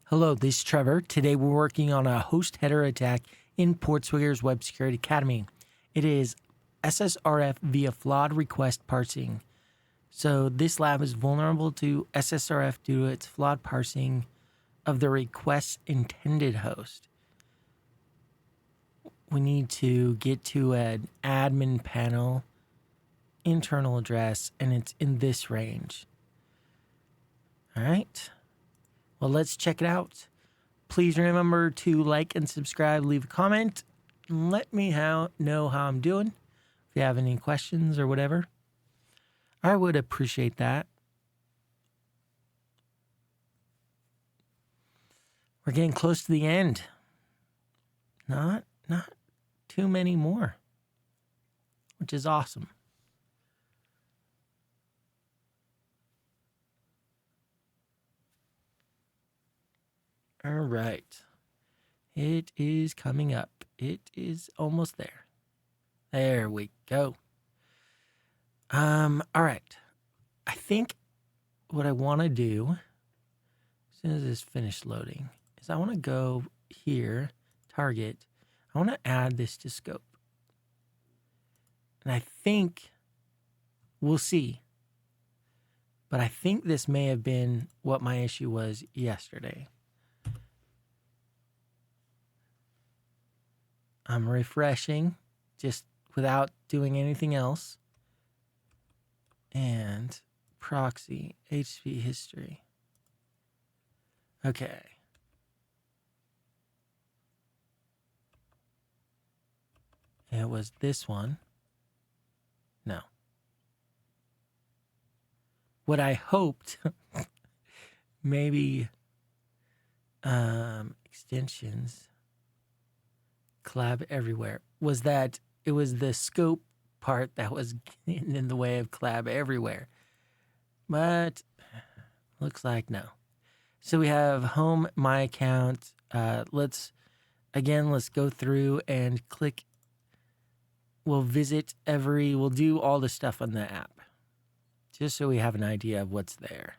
Hello, this is Trevor. Today we're working on a host header attack in PortSwigger's Web Security Academy. It is SSRF via flawed request parsing. So this lab is vulnerable to SSRF due to its flawed parsing of the request's intended host. We need to get to an admin panel internal address, and it's in this range. All right. Well, let's check it out. Please remember to like and subscribe, leave a comment, and let me know how I'm doing. If you have any questions or whatever, I would appreciate that. We're getting close to the end. Not too many more, which is awesome. All right. It is coming up. It is almost there. There we go. All right. I think what I want to do as soon as it's finished loading is I want to go here, target. I want to add this to scope. And I think we'll see. But I think this may have been what my issue was yesterday. I'm refreshing just without doing anything else. And proxy, HTTP history. Okay. It was this one. No. What I hoped, maybe extensions, collab everywhere, was that it was the scope part that was in the way of collab everywhere. But looks like no. So we have home, my account. Let's go through and click. We'll do all the stuff on the app. Just so we have an idea of what's there.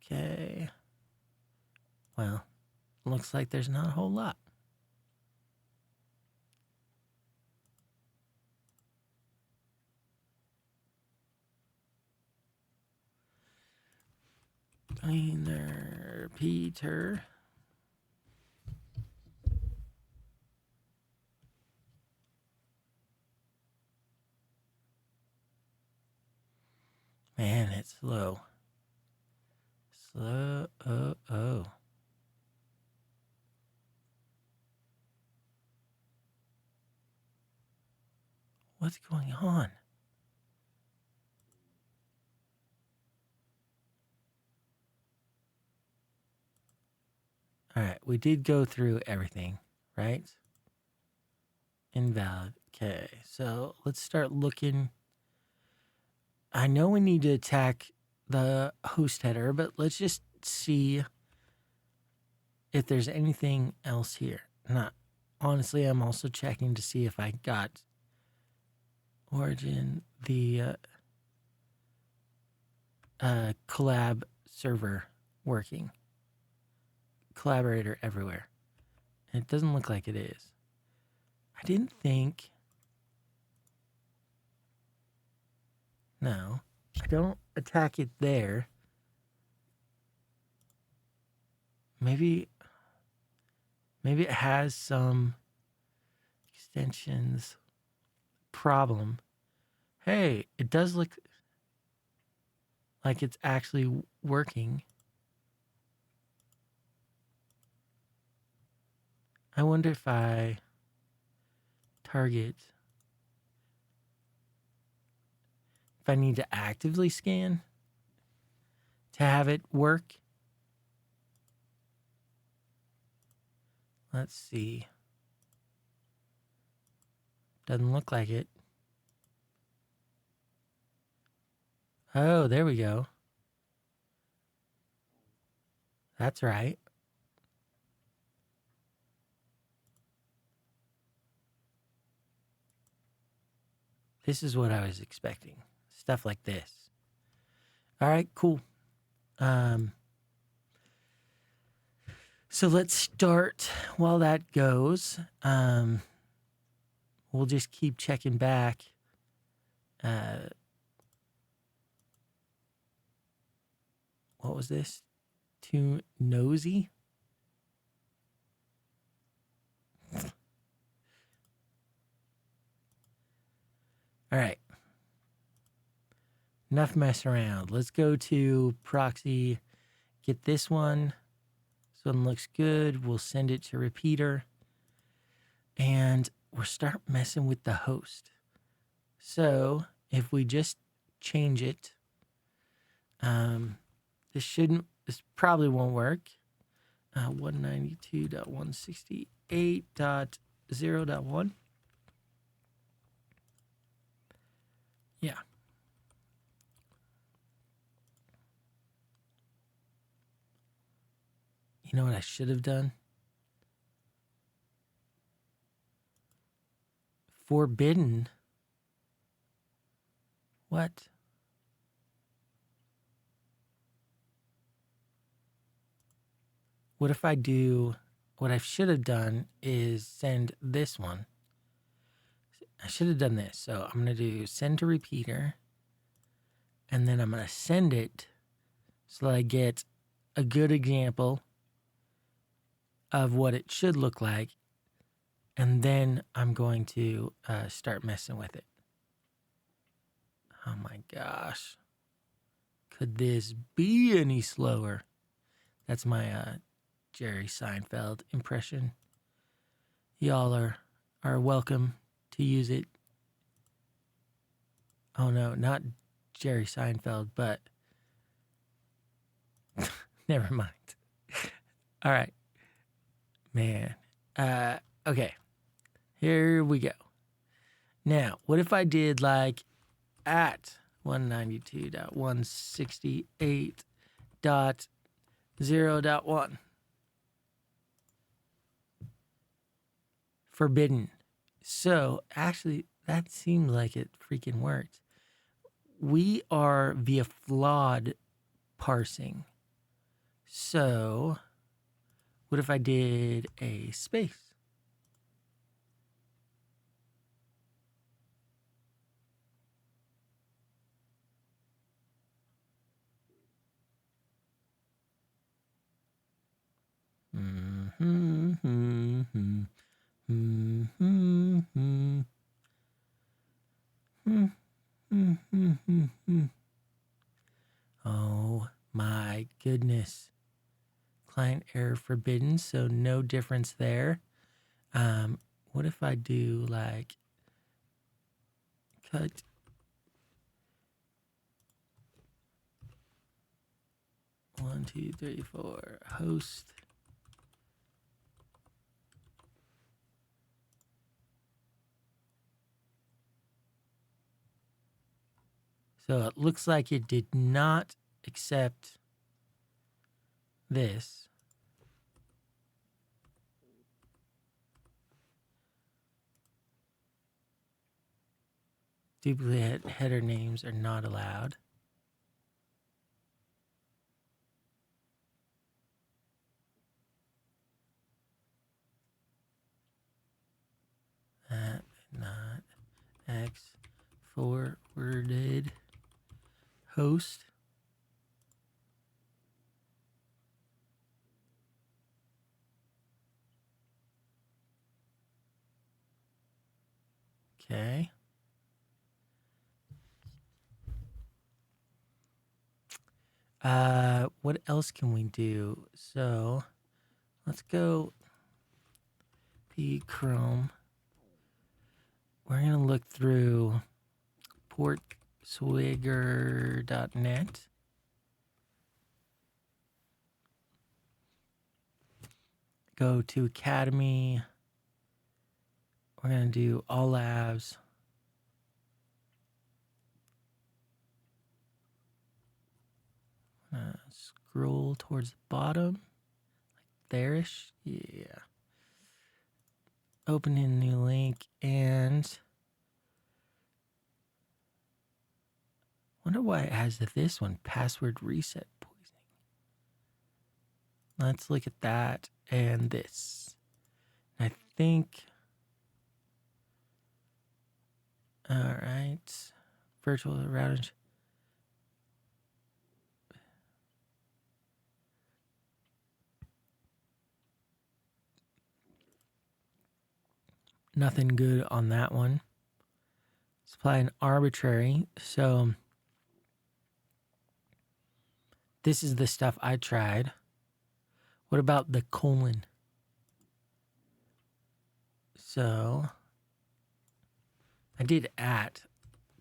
Okay. Well, looks like there's not a whole lot. Peter. Man, it's slow. Oh. What's going on? All right, we did go through everything, right? Invalid. Okay, so let's start looking. I know we need to attack the host header, but let's just see if there's anything else here. Honestly, I'm also checking to see if I got origin, the collab server working. Collaborator everywhere. And it doesn't look like it is. I didn't think. No, I don't attack it there. Maybe it has some extensions problem. Hey, it does look like it's actually working. I wonder if I target, if I need to actively scan to have it work. Let's see. Doesn't look like it. Oh, there we go. That's right. This is what I was expecting. Stuff like this. All right, cool. So let's start while that goes. We'll just keep checking back. What was this? Too nosy? All right. Enough mess around. Let's go to proxy. Get this one. This one looks good. We'll send it to repeater. And we'll start messing with the host. So if we just change it, this probably won't work. 192.168.0.1. Yeah. You know what I should have done? Forbidden. What? What if I do, what I should have done is send this one. I should have done this. So I'm going to do send to repeater. And then I'm going to send it so that I get a good example of what it should look like. And then I'm going to start messing with it. Oh my gosh. Could this be any slower? That's my Jerry Seinfeld impression. Y'all are welcome to use it. Oh no, not Jerry Seinfeld, but never mind. All right. Man. Okay. Here we go. Now, what if I did like at 192.168.0.1? Forbidden. So, actually, that seems like it freaking worked. We are via flawed parsing. So, what if I did a space? Oh my goodness. Client error forbidden, so no difference there. What if I do like cut 1, 2, 3, 4 host. So it looks like it did not accept this. Duplicate header names are not allowed. Not X forwarded host. Okay. What else can we do? So let's go P Chrome. We're going to look through PortSwigger.net. Go to Academy. We're going to do all labs. Scroll towards the bottom. Like there-ish. Yeah. Open in a new link and wonder why it has this one, password reset poisoning. Let's look at that and this. I think, all right, virtual routing. Nothing good on that one. Supply an arbitrary. So this is the stuff I tried. What about the colon? So I did at,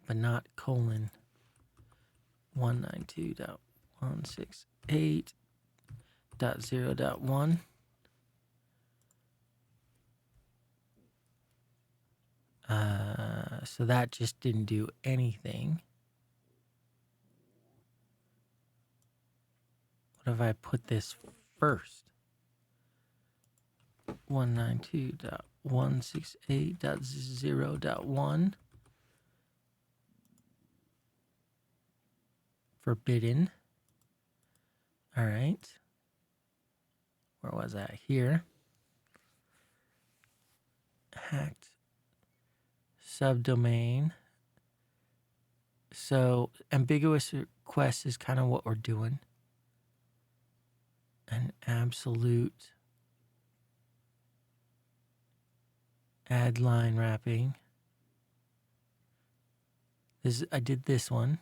but not colon. 192.168.0.1. So that just didn't do anything. What if I put this first? 192.168.0.1. Forbidden. All right. Where was that? Here. Hacked subdomain. So ambiguous request is kind of what we're doing. An absolute add line wrapping. This I did this one.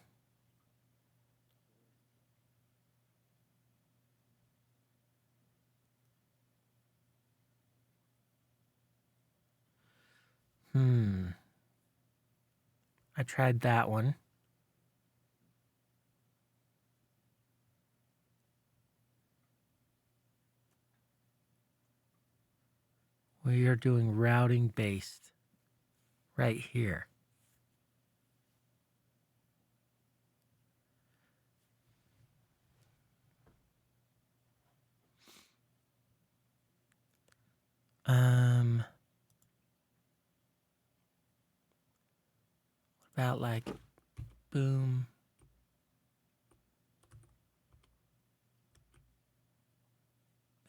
I tried that one. We are doing routing based right here. What about like boom?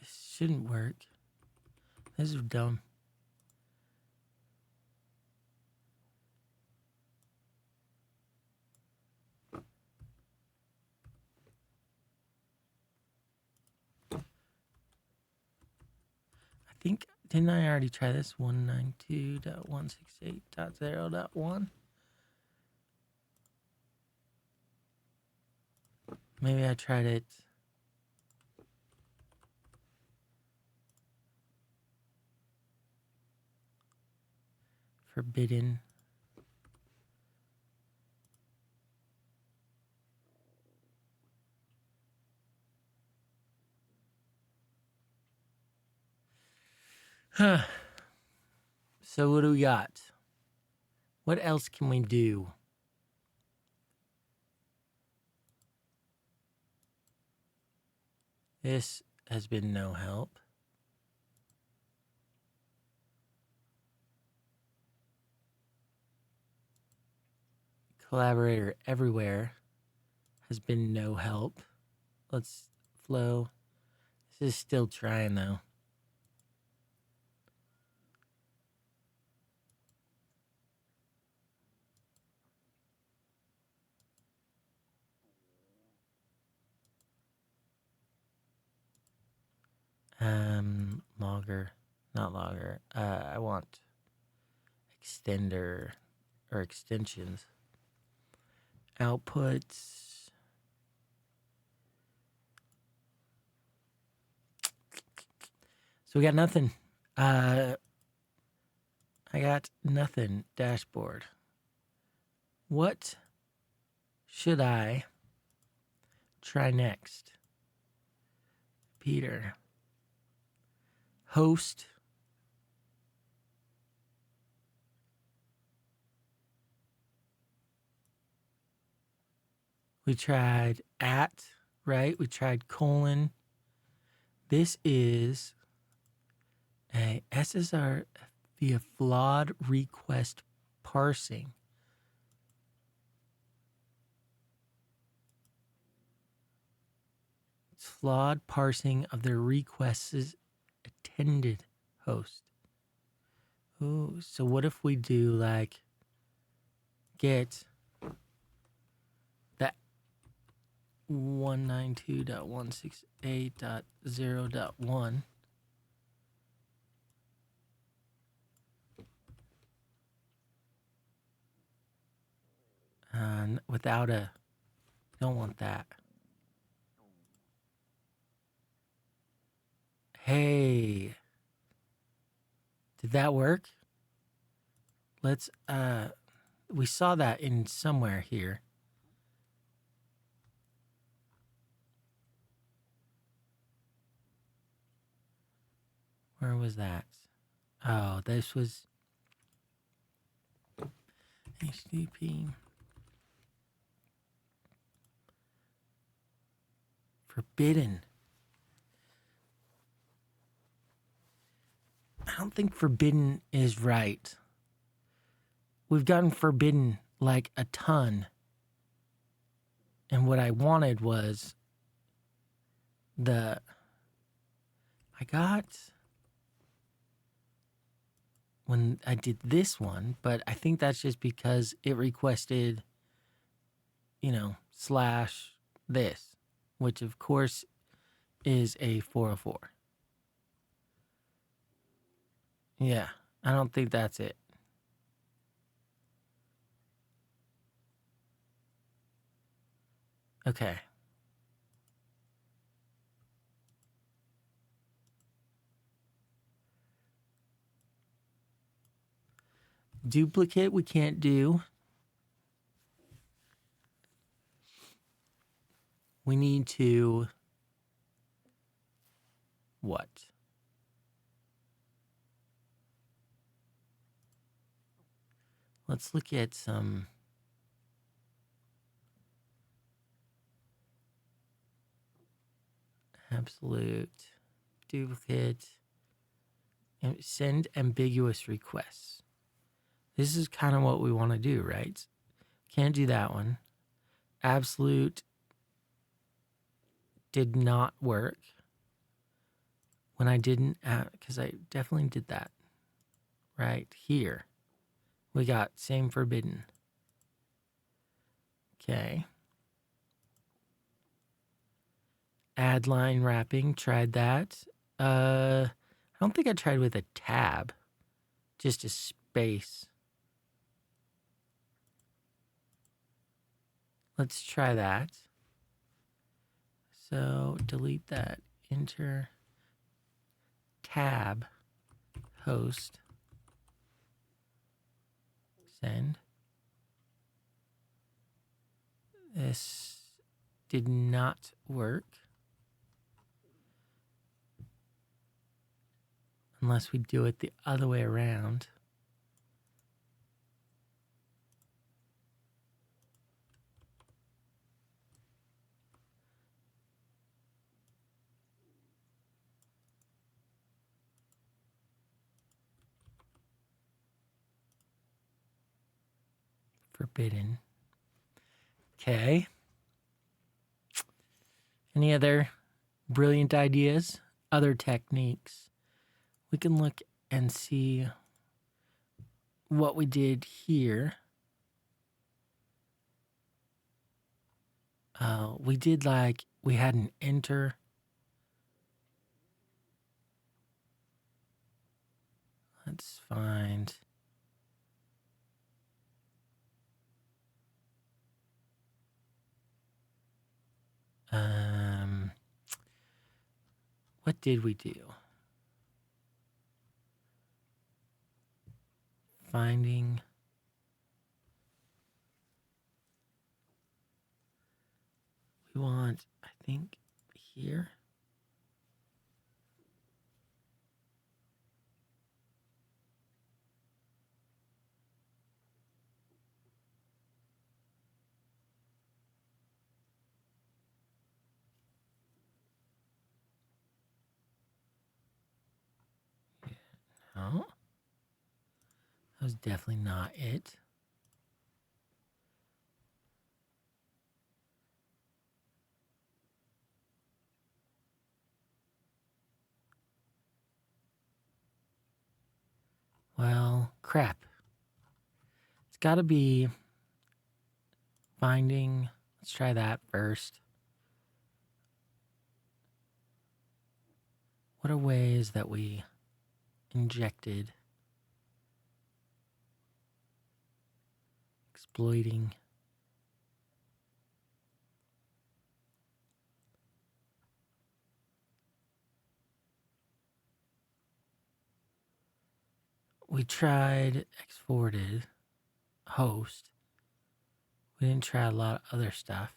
This shouldn't work. This is dumb. I think, didn't I already try this? 192.168.0.1. Maybe I tried it. Forbidden. Huh. So what do we got? What else can we do? This has been no help. Collaborator everywhere has been no help. Let's flow. This is still trying though. Logger, not logger. I want extender or extensions. Outputs. So we got nothing. I got nothing. Dashboard. What should I try next? Peter. Host. We tried at, right? We tried colon. This is a SSRF via flawed request parsing. It's flawed parsing of their requests attended host. Oh, so what if we do like get that 192.168.0.1 and without a, don't want that. Hey, did that work? Let's, we saw that in somewhere here. Where was that? Oh, this was HTTP. Forbidden. I don't think forbidden is right. We've gotten forbidden like a ton. And what I wanted was I got when I did this one, but I think that's just because it requested, slash this, which of course is a 404. Yeah, I don't think that's it. Okay. Duplicate we can't do. We need to what? Let's look at some absolute duplicate and send ambiguous requests. This is kind of what we want to do, right? Can't do that one. Absolute did not work when I didn't, because I definitely did that. Right here. We got same forbidden. Okay. Add line wrapping, tried that. I don't think I tried with a tab. Just a space. Let's try that. So delete that. Enter tab host. Send. This did not work. Unless we do it the other way around. Forbidden. Okay. Any other brilliant ideas? Other techniques? We can look and see what we did here. We did we had an enter. Let's find. What did we do? Finding. We want, I think, here. No. That was definitely not it. Well, crap. It's got to be finding. Let's try that first. What are ways that we injected exploiting? We tried exported host. We didn't try a lot of other stuff.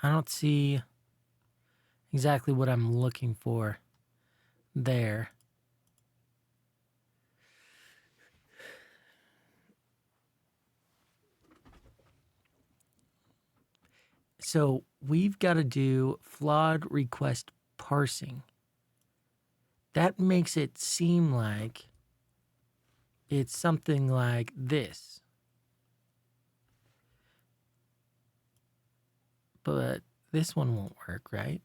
I don't see exactly what I'm looking for there. So we've got to do flawed request parsing. That makes it seem like it's something like this. But this one won't work, right?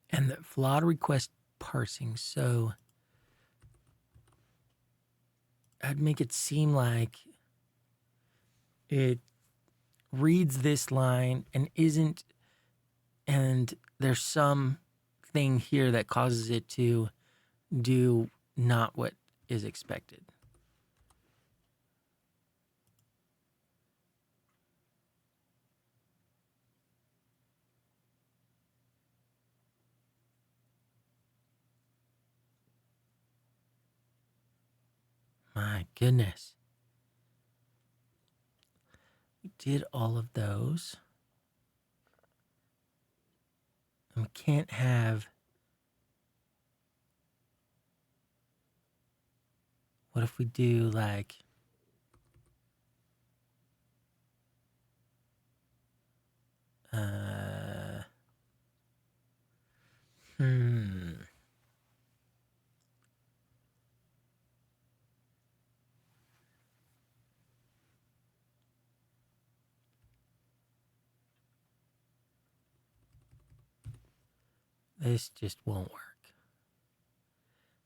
And the flawed request parsing. So I'd make it seem like it reads this line and isn't, and there's some thing here that causes it to do not what is expected. My goodness. We did all of those. And we can't have. What if we do like. This just won't work.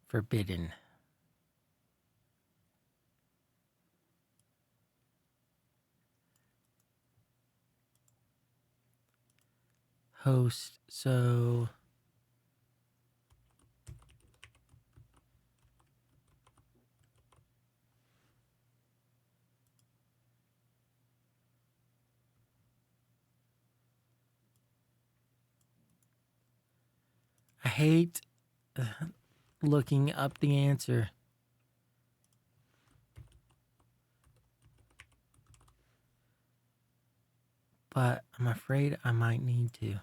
Forbidden. Host, so I hate looking up the answer. But I'm afraid I might need to.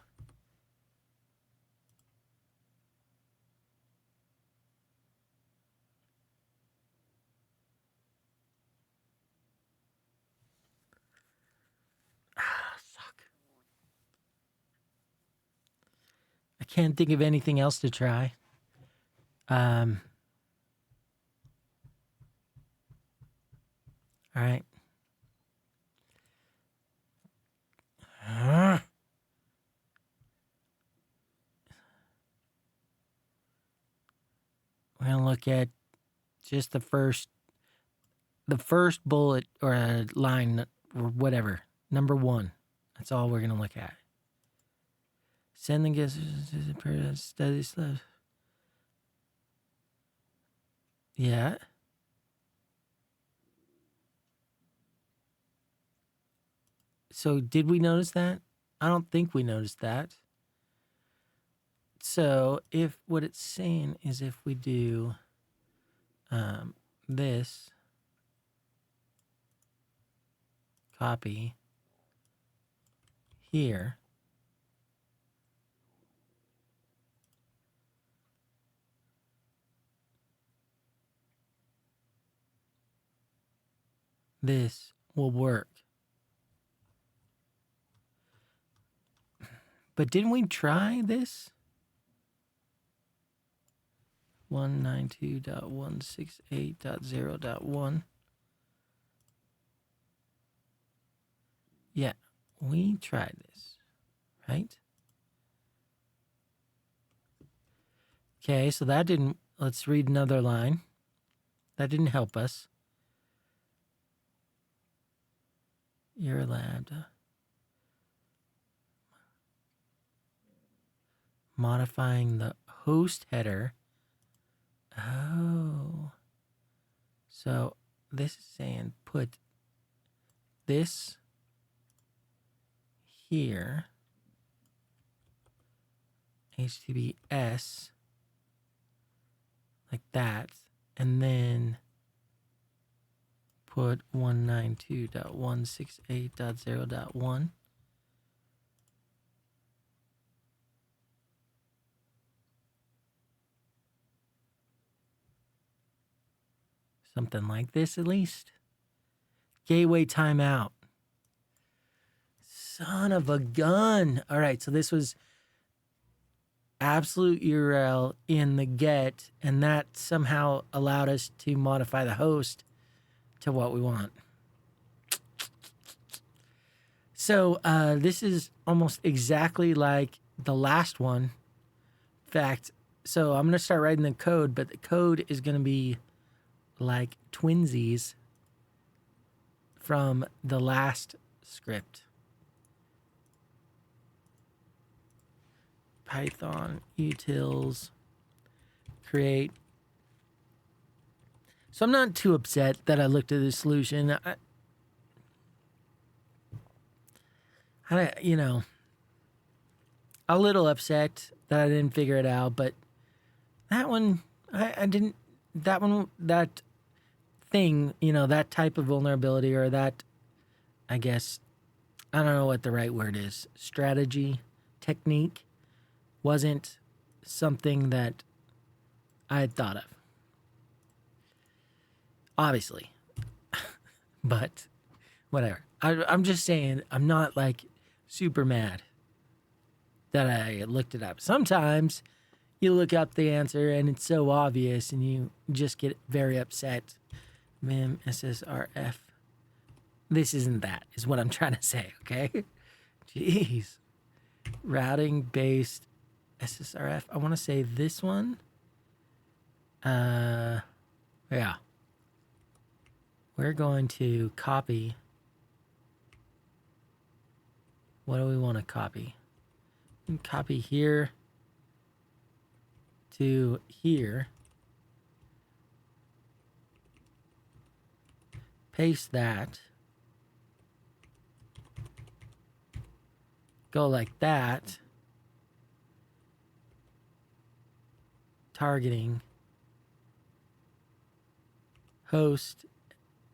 Suck. I can't think of anything else to try. All right. We're going to look at just the first bullet or line or whatever. Number 1. That's all we're going to look at. Sending guesses to study stuff. Yeah. So did we notice that? I don't think we noticed that. So if what it's saying is if we do this, copy here, this will work. But didn't we try this? 192.168.0.1. Yeah, we tried this, right? Okay, so that didn't, let's read another line. That didn't help us. Your lambda. Modifying the host header. Oh. So this is saying put this here. HTTPS. Like that. And then put 192.168.0.1. Something like this, at least. Gateway timeout. Son of a gun. All right, so this was absolute URL in the get, and that somehow allowed us to modify the host to what we want. So this is almost exactly like the last one. In fact, so I'm going to start writing the code, but the code is going to be like twinsies from the last script. Python utils create. So I'm not too upset that I looked at this solution. You know, a little upset that I didn't figure it out, but that one, I didn't, that one, that thing, you know, that type of vulnerability, or that, I guess, I don't know what the right word is, strategy, technique, wasn't something that I had thought of. Obviously. But whatever. I'm just saying, I'm not like super mad that I looked it up. Sometimes you look up the answer and it's so obvious and you just get very upset. Mim SSRF. This isn't that, is what I'm trying to say, okay? Jeez. Routing based SSRF. I want to say this one. Yeah. We're going to copy. What do we want to copy? We can copy here to here. Paste that. Go like that. Targeting. Host.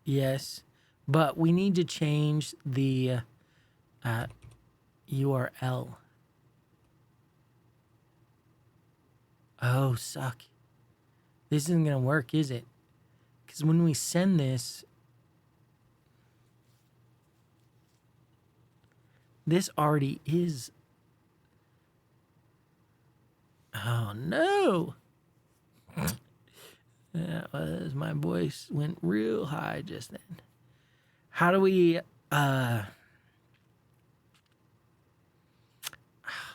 Yes. But we need to change the URL. Oh, suck. This isn't going to work, is it? Because when we send this, this already is. Oh, no. That was, my voice went real high just then. How do we,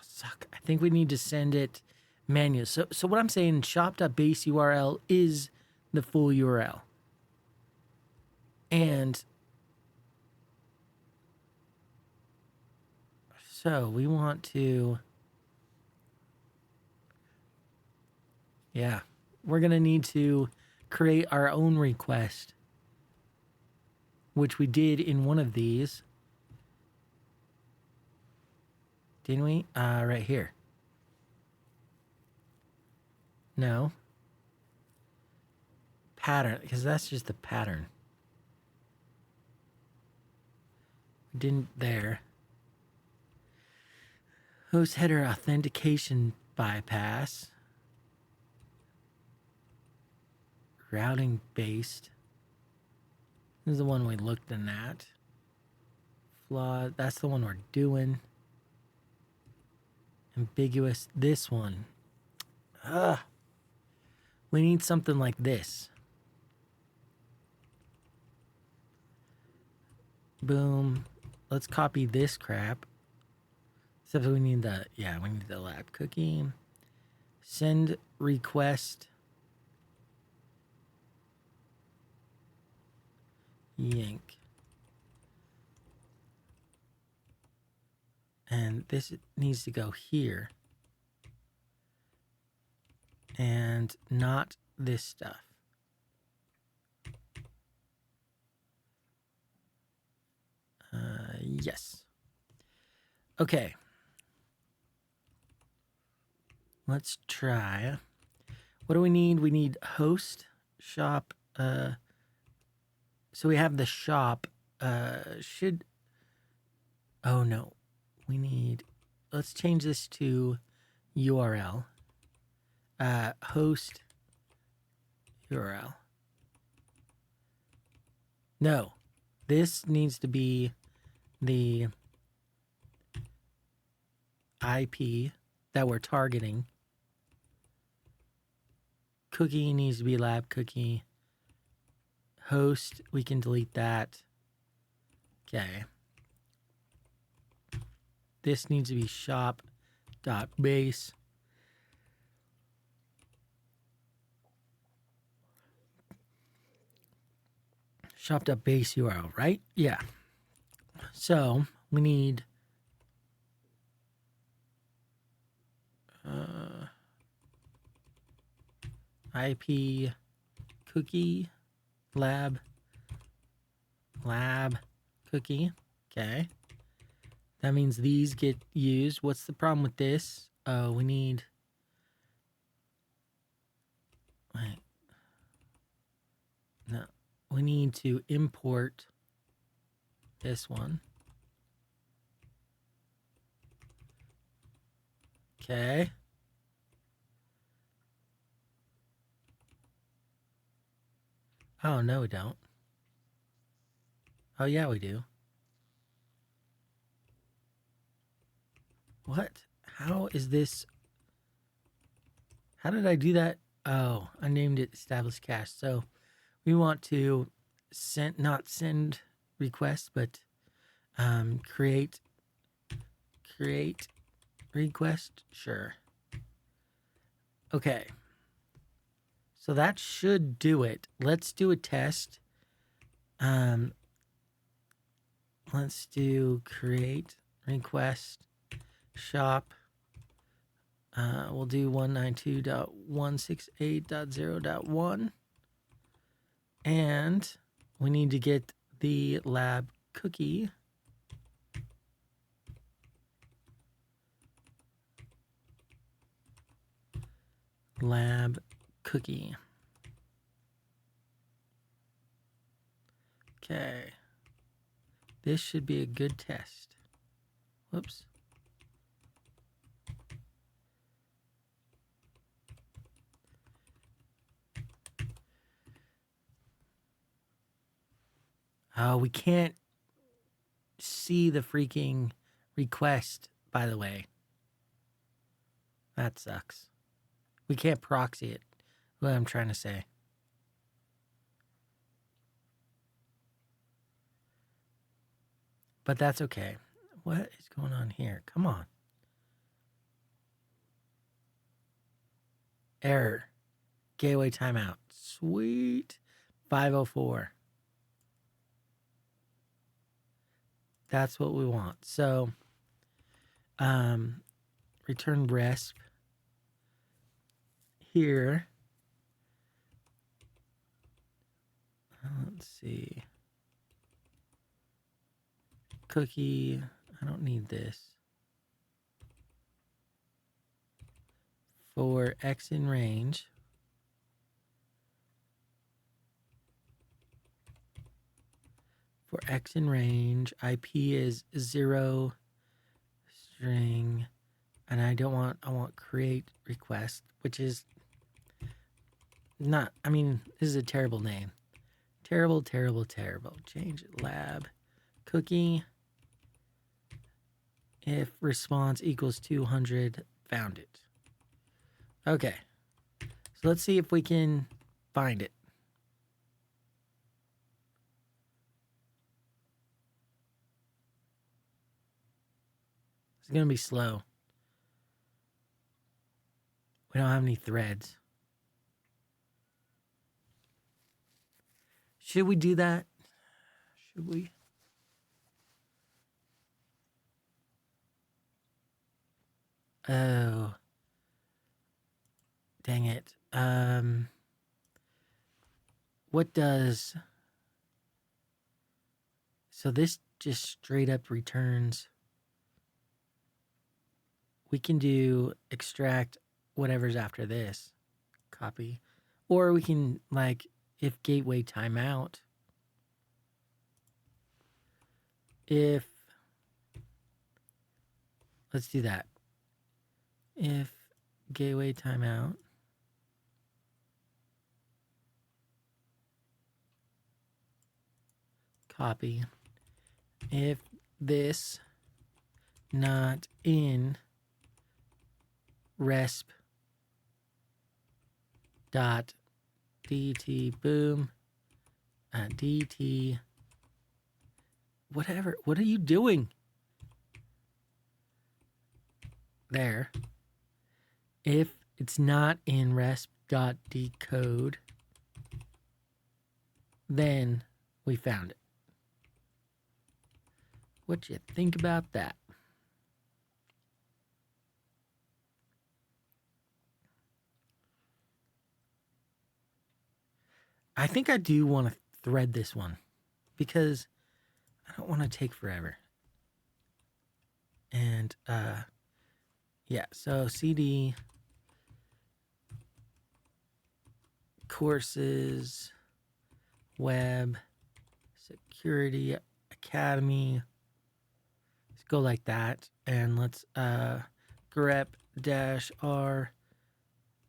suck. I think we need to send it manual. So what I'm saying, shop.base URL is the full URL. And so we want to, yeah, we're going to need to create our own request, which we did in one of these. Didn't we? Right here. No. Pattern, because that's just the pattern. We didn't there. Host header authentication bypass. Routing based. This is the one we looked at. Flawed. That's the one we're doing. Ambiguous. This one. We need something like this. Boom. Let's copy this crap. Except we need the, we need the lab cookie. Send request. Yank. And this needs to go here. And not this stuff. Yes. Okay. Let's try. What do we need? We need host, shop. So we have the shop. Oh no. We need, let's change this to URL. Host URL. No. This needs to be the IP that we're targeting. Cookie needs to be lab cookie. Host, we can delete that. Okay. This needs to be shop.base. Shop.base URL, right? Yeah. So we need IP cookie lab cookie. Okay. That means these get used. What's the problem with this? Oh, we need. Wait. No. We need to import this one. Okay. Oh, no, we don't. Oh, yeah, we do. What? How is this? How did I do that? Oh, I named it established cache. So we want to not send request, but create request. Sure. Okay. So that should do it. Let's do a test. Let's do create request shop. We'll do 192.168.0.1. And we need to get the lab cookie. Lab cookie. Okay. This should be a good test. Whoops. Oh, we can't see the freaking request, by the way. That sucks. We can't proxy it. What I'm trying to say. But that's okay. What is going on here? Come on. Error. Gateway timeout. Sweet. 504. That's what we want. So, return resp. Here. Let's see. Cookie. I don't need this. For X in range. For X in range, IP is 0 string, and I want create request, which is not, I mean, this is a terrible name. Terrible, terrible, terrible. Change lab cookie. If response equals 200, found it. Okay. So let's see if we can find it. It's going to be slow. We don't have any threads. Should we do that? Should we? Oh. Dang it. What does... So this just straight up returns. We can do extract whatever's after this. Copy. Or we can, like, if gateway timeout. If... Let's do that. If gateway timeout. Copy. If this not in resp dot dt boom dt whatever. What are you doing? There. If it's not in resp dot decode, then we found it. What you think about that? I think I do want to thread this one because I don't want to take forever. And yeah, so CD courses, web, security, academy. Let's go like that. And let's grep dash r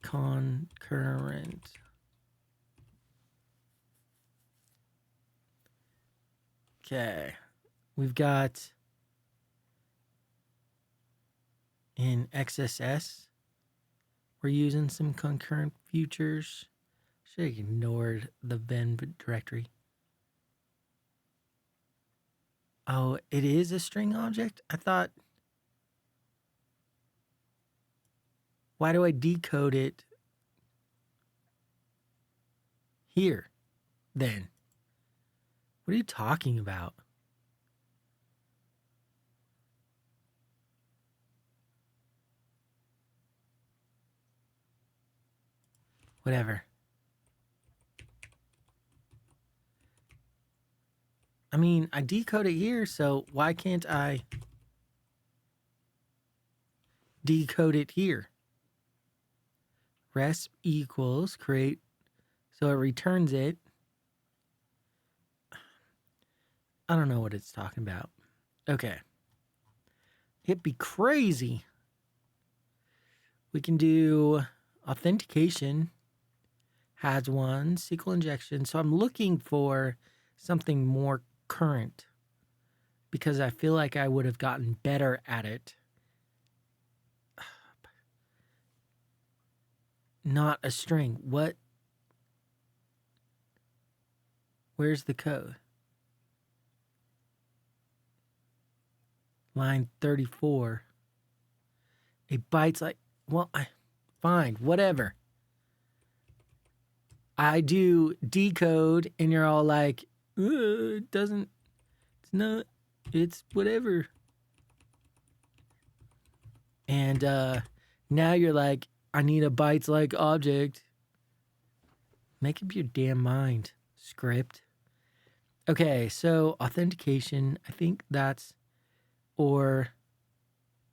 concurrent. Okay, we've got in XSS, we're using some concurrent futures. Should have ignored the Venn directory. Oh, it is a string object? I thought... Why do I decode it here, then? What are you talking about? Whatever. I mean, I decode it here, so why can't I decode it here? Resp equals create, so it returns it. I don't know what it's talking about. Okay. It'd be crazy. We can do authentication. Has one. SQL injection. So I'm looking for something more current because I feel like I would have gotten better at it. Not a string. What? Where's the code? Line 34. It bites like, well, fine, whatever. I do decode and you're all like, it doesn't, it's not, it's whatever. And now you're like, I need a bytes like object. Make up your damn mind, script. Okay, so authentication, I think that's, or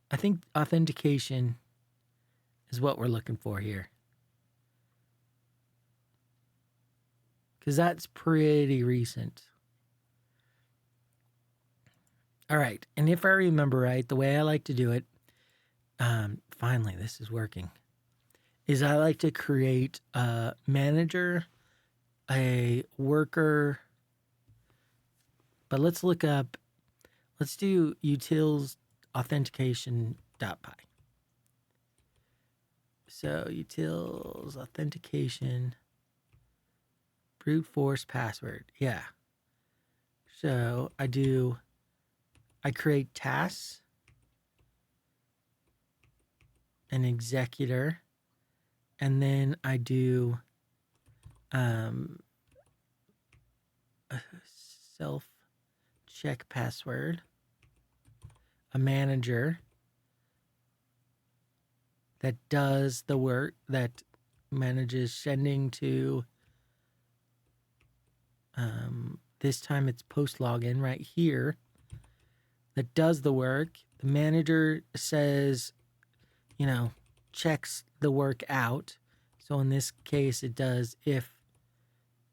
I think authentication is what we're looking for here. Because that's pretty recent. All right, and if I remember right, the way I like to do it, finally, this is working, is I like to create a manager a worker, but let's look up, let's do utils authentication.py. So utils authentication brute force password. Yeah. So I create tasks, an executor, and then I do self check password, a manager that does the work, that manages sending to this time it's post login right here, that does the work. The manager says, checks the work out. So in this case, it does if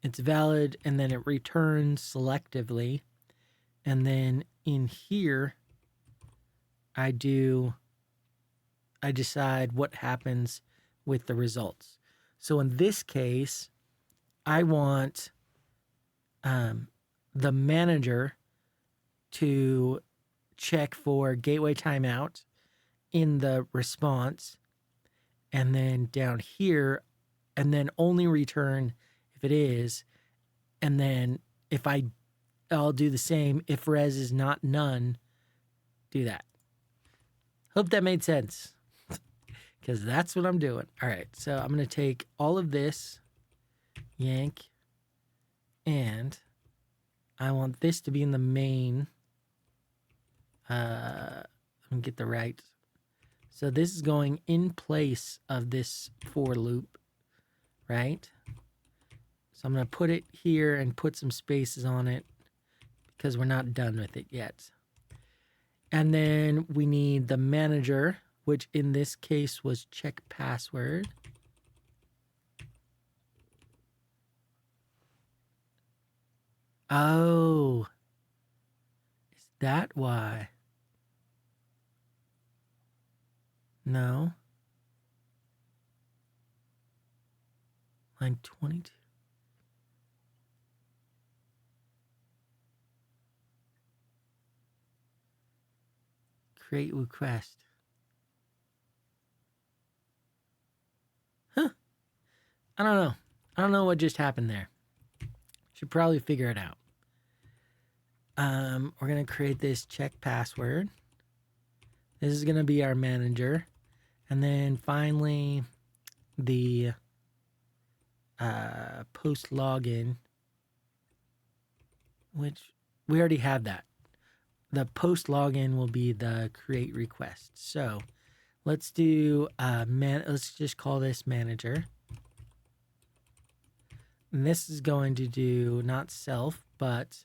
it's valid, and then it returns selectively. And then in here, I decide what happens with the results. So in this case, I want the manager to check for gateway timeout in the response, and then down here, and then only return if it is. And then if I'll do the same. If res is not none, do that. Hope that made sense, because that's what I'm doing. All right, so I'm going to take all of this, yank, and I want this to be in the main. Let me get the right. So this is going in place of this for loop, right? So I'm going to put it here and put some spaces on it because we're not done with it yet. And then we need the manager, which in this case was check password. Oh, is that why? No. Line 22. Create request. Huh. I don't know. I don't know what just happened there. Should probably figure it out. We're going to create this check password. This is going to be our manager. And then finally, the post login, which we already have that. The post login will be the create request. So let's do let's just call this manager. And this is going to do not self, but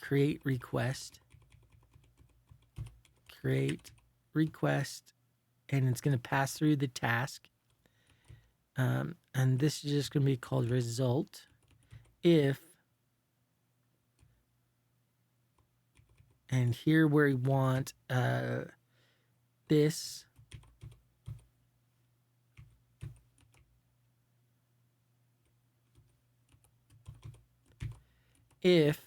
create request. Create request, and it's going to pass through the task. And this is just going to be called result if, and here where we want this if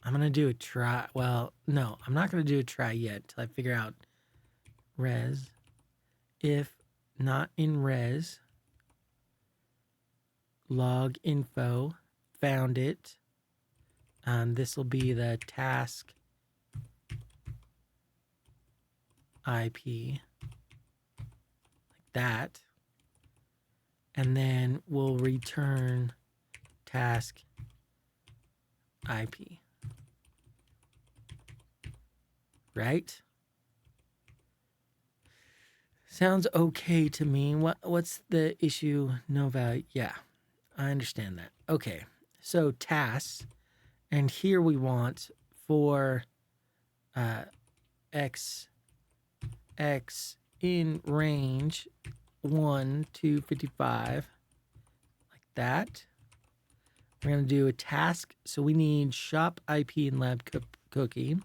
I'm going to do a try. Well, no, I'm not going to do a try yet until I figure out res. If not in res, log info, found it. This will be the task IP, like that. And then we'll return task IP. Right? Sounds okay to me. What's the issue? No value. Yeah, I understand that. Okay, so tasks, and here we want for x in range 1 to 55, like that. We're going to do a task. So we need shop IP and lab cookie.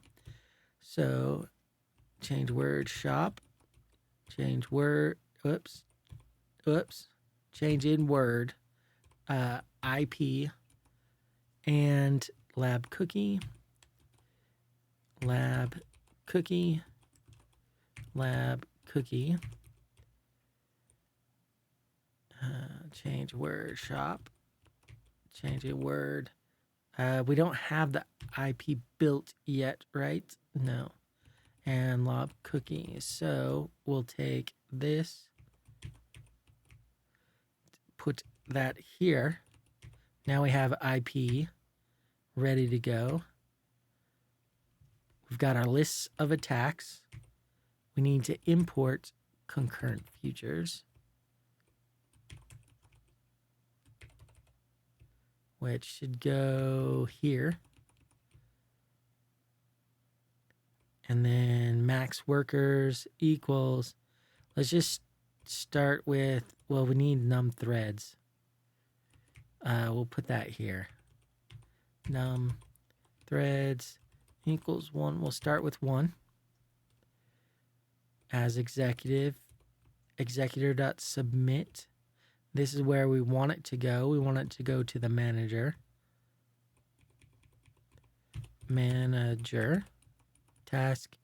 So change word shop, change word oops, change in word, IP, and lab cookie, change word shop, change in word. We don't have the IP built yet, right? No. And lab cookie. So we'll take this, put that here. Now we have IP ready to go. We've got our lists of attacks. We need to import concurrent futures, which should go here. And then max workers equals, let's just start with, well, we need num threads. We'll put that here. Num threads equals 1. We'll start with 1 as executor.submit. This is where we want it to go. We want it to go to the manager. Task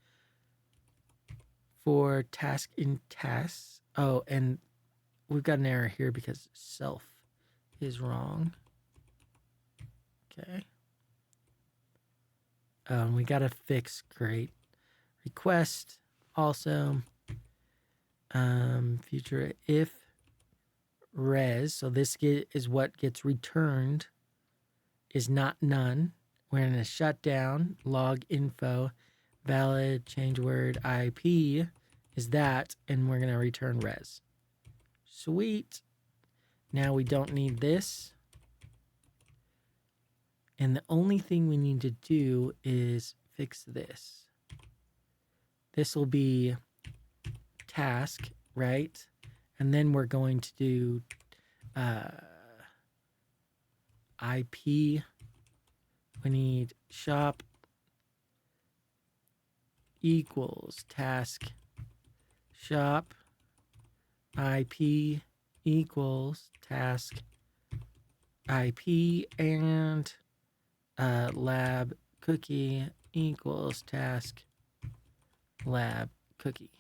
for task in tasks. Oh, and we've got an error here because self is wrong. Okay. We got to fix. Great. Request also. Future if res. So this is what gets returned. Is not none. We're going to shut down log info. Valid change word IP is that, and we're going to return res. Sweet. Now we don't need this. And the only thing we need to do is fix this. This will be task, right? And then we're going to do IP. We need shop equals task shop IP equals task IP and lab cookie equals task lab cookie.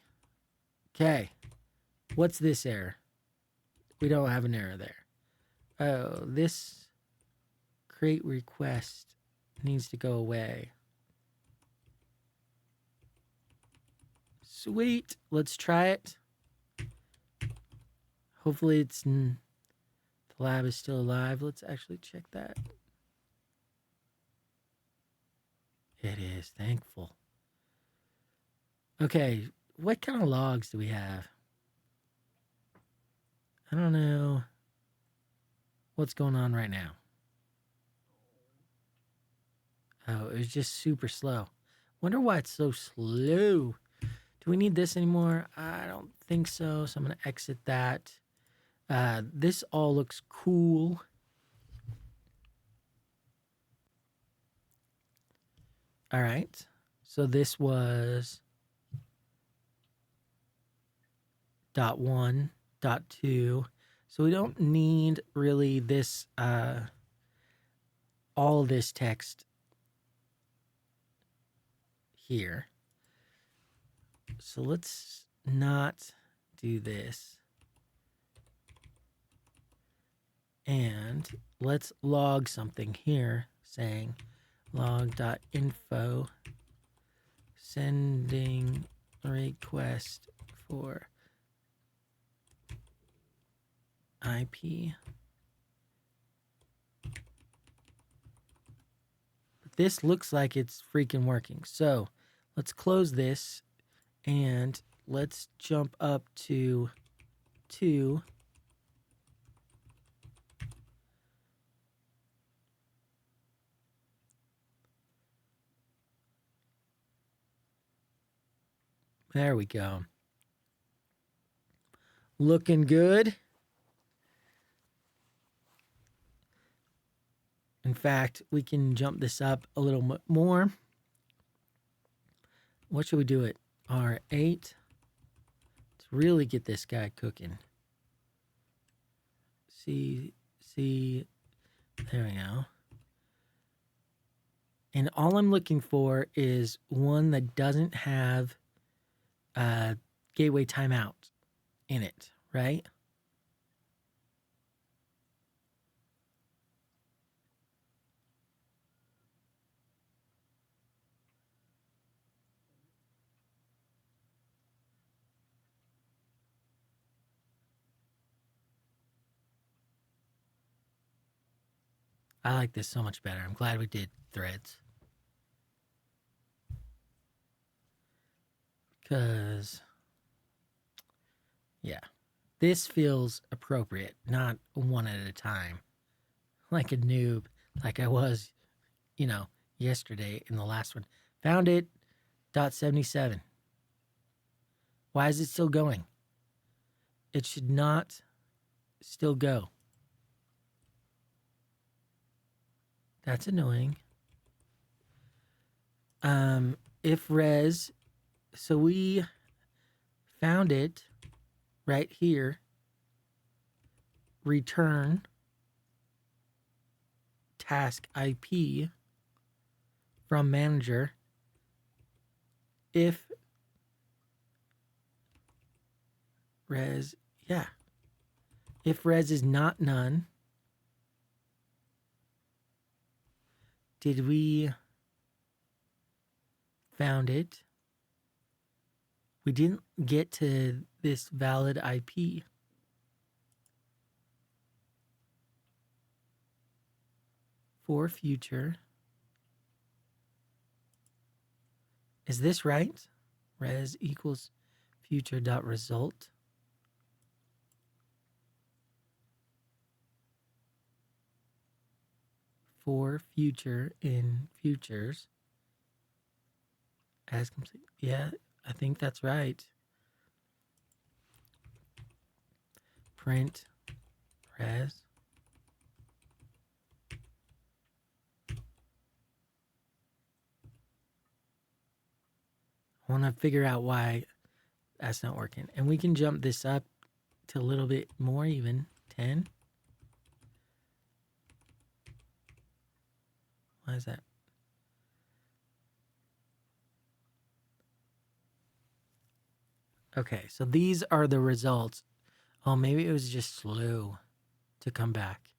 Okay. What's this error? We don't have an error there. Oh, this create request needs to go away. Sweet. Let's try it. Hopefully the lab is still alive. Let's actually check that. It is. Thankful. Okay. What kind of logs do we have? I don't know what's going on right now. Oh, it was just super slow. Wonder why it's so slow. Do we need this anymore? I don't think so. So I'm going to exit that. This all looks cool. All right. So this was .1, .2. So we don't need really this, all this text here. So let's not do this. And let's log something here saying log.info sending request for IP. This looks like it's freaking working. So let's close this and let's jump up to 2. There we go. Looking good. In fact, we can jump this up a little bit more. What should we do it? R8. Let's Let's really get this guy cooking. See, there we go. And all I'm looking for is one that doesn't have gateway timeout in it, right? I like this so much better. I'm glad we did threads. Because, yeah, this feels appropriate, not one at a time. Like a noob, like I was, yesterday in the last one. Found it, .77. Why is it still going? It should not still go. That's annoying. If res, so we found it right here. Return task IP from manager. If res, yeah. If res is not none, did we found it? We didn't get to this valid IP. For future. Is this right? Res equals future dot result. For future in futures as complete. Yeah, I think that's right. Print res. I want to figure out why that's not working. And we can jump this up to a little bit more, even 10. Why is that? Okay, so these are the results. Oh, maybe it was just slow to come back.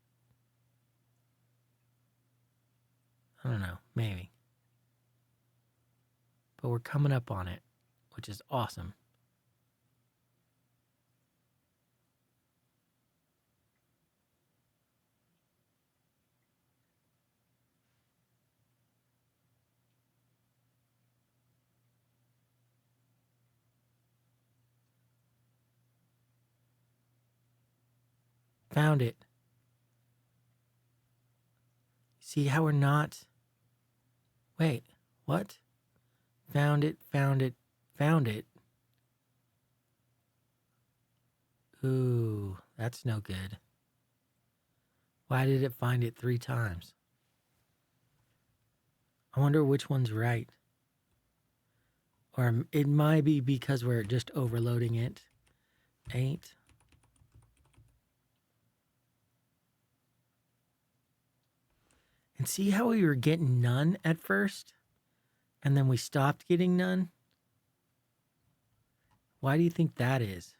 I don't know, maybe. But we're coming up on it, which is awesome. Found it. See how we're not... Wait, what? Found it, found it, found it. Ooh, that's no good. Why did it find it 3 times? I wonder which one's right. Or it might be because we're just overloading it. 8. And see how we were getting none at first? And then we stopped getting none? Why do you think that is?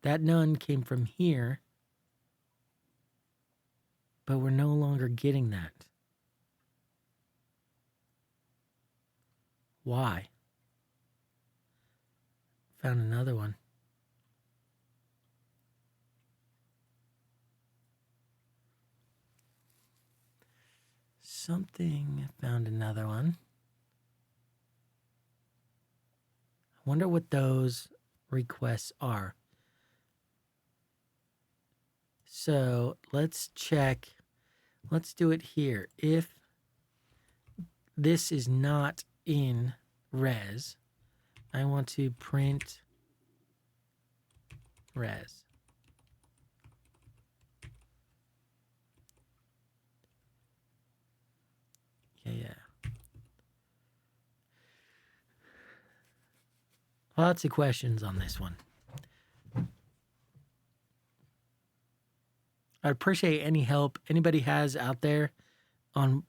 That none came from here, but we're no longer getting that. Why? Found another one. Found another one. I wonder what those requests are. So let's check. Let's do it here. If this is not in res, I want to print res. Yeah. Lots of questions on this one. I'd appreciate any help anybody has out there on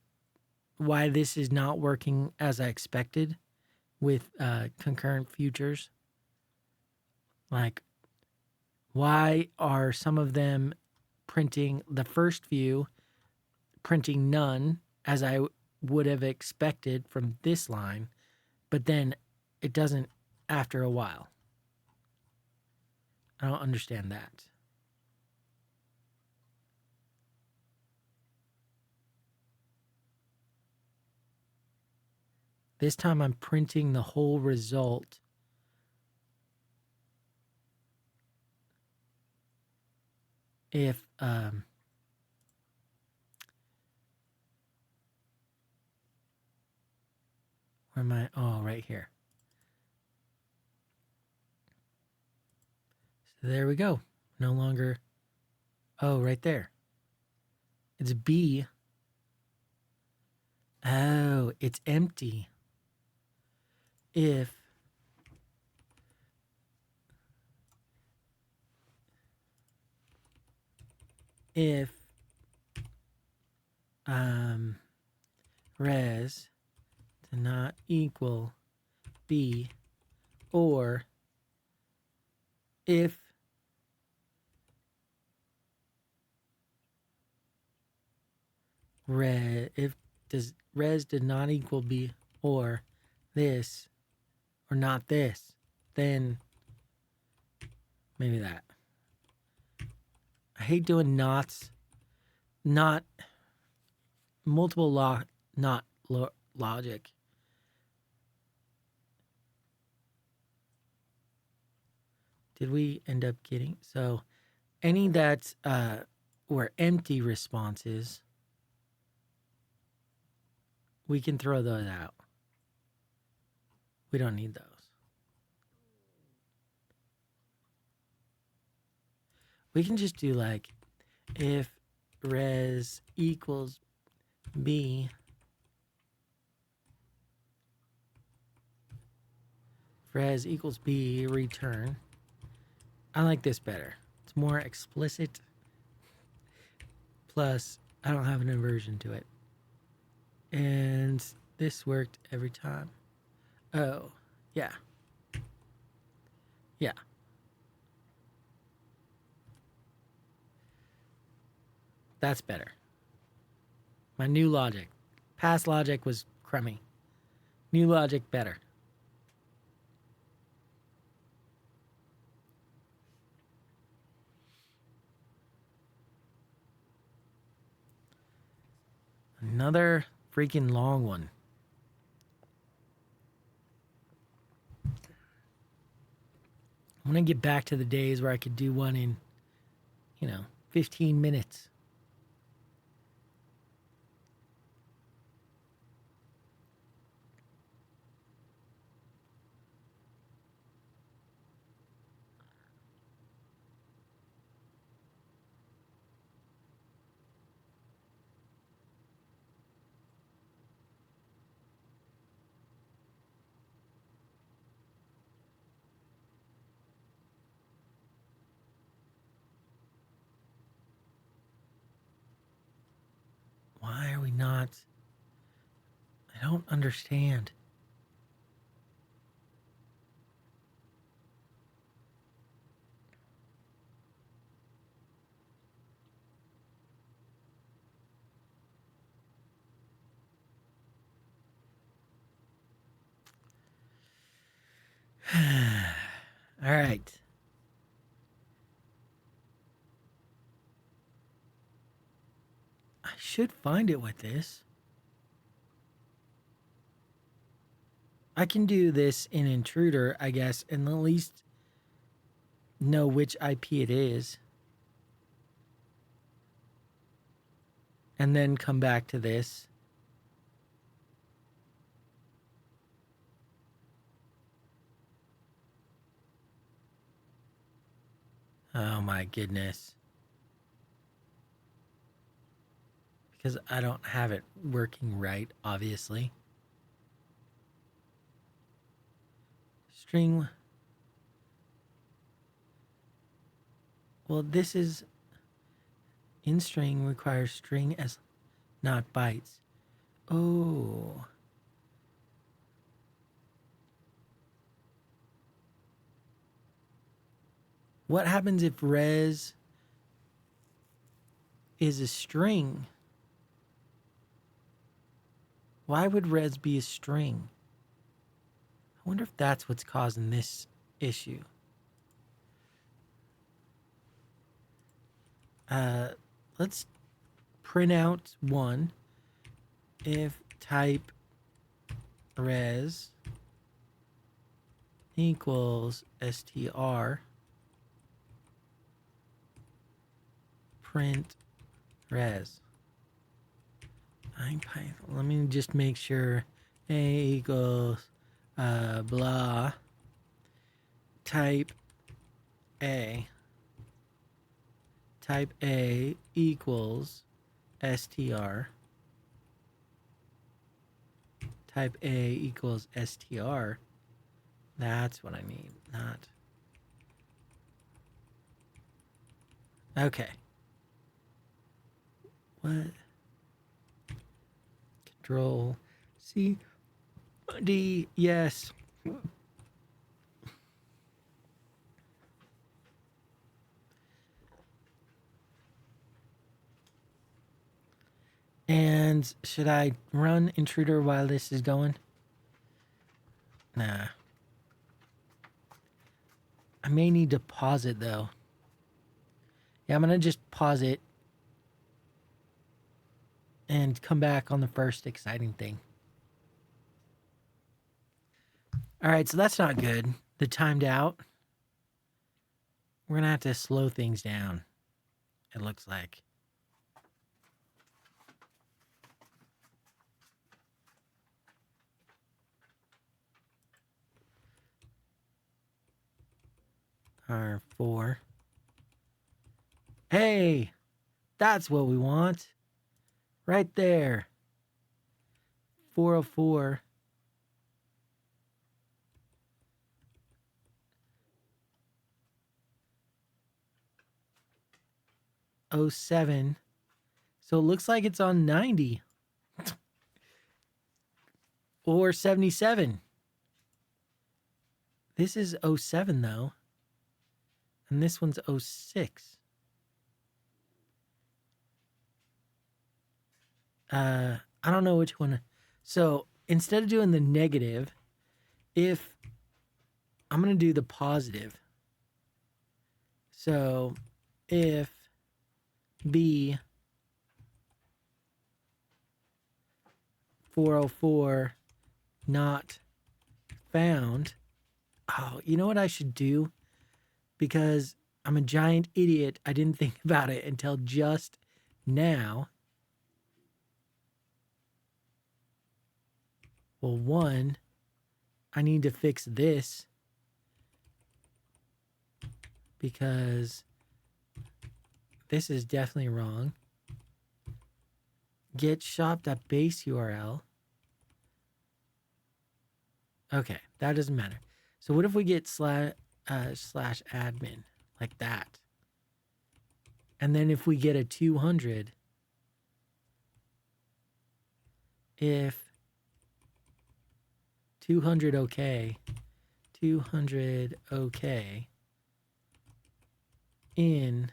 why this is not working as I expected with concurrent futures. Like, why are some of them printing the first view, printing none, as I would have expected from this line, but then it doesn't after a while? I don't understand that. This time I'm printing the whole result. If where am I? Oh, right here. So there we go. No longer. Oh, right there. It's B. Oh, it's empty. If res does not equal B, or if res did not equal B or this or not this, then maybe that. I hate doing nots, not multiple logic. Did we end up getting so any that were empty responses? We can throw those out. We don't need those. We can just do like if res equals B, if res equals B, return. I like this better. It's more explicit. Plus, I don't have an inversion to it. And this worked every time. Oh, yeah. Yeah. That's better. My new logic. Past logic was crummy. New logic better. Another freaking long one. I want to get back to the days where I could do one in, 15 minutes. Why are we not? I don't understand. All right. I should find it with this. I can do this in Intruder, I guess, and at least know which IP it is. And then come back to this. Oh my goodness. Because I don't have it working right, obviously. String Well, this is in string requires string as not bytes. Oh. What happens if res is a string? Why would res be a string? I wonder if that's what's causing this issue. Let's print out one. If type res equals str, print res. Let me just make sure a equals blah type a equals str type a equals str. That's what I need. Not okay. What? Control C D, yes. And should I run intruder while this is going? Nah. I may need to pause it though. Yeah, I'm gonna just pause it and come back on the first exciting thing. All right, so that's not good. The timed out. We're gonna have to slow things down, it looks like. R4. Hey, that's what we want. Right there. 404. Oh 07. So it looks like it's on 90 or 77. This is 07 though. And this one's 06. I don't know which one. So instead of doing the negative, if I'm going to do the positive. So if B 404 not found. Oh, you know what I should do? Because I'm a giant idiot. I didn't think about it until just now. Well, one, I need to fix this because this is definitely wrong. Get shop.base URL. Okay, that doesn't matter. So what if we get slash admin like that? And then if we get a 200, if 200 okay, 200 okay in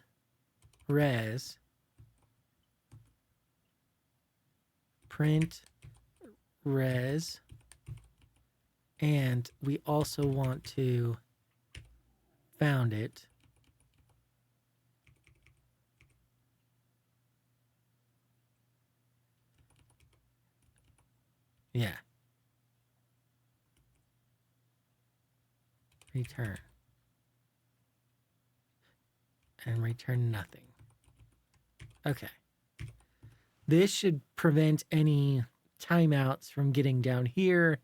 res, print res, and we also want to found it. Yeah. Return. And return nothing. Okay. This should prevent any timeouts from getting down here,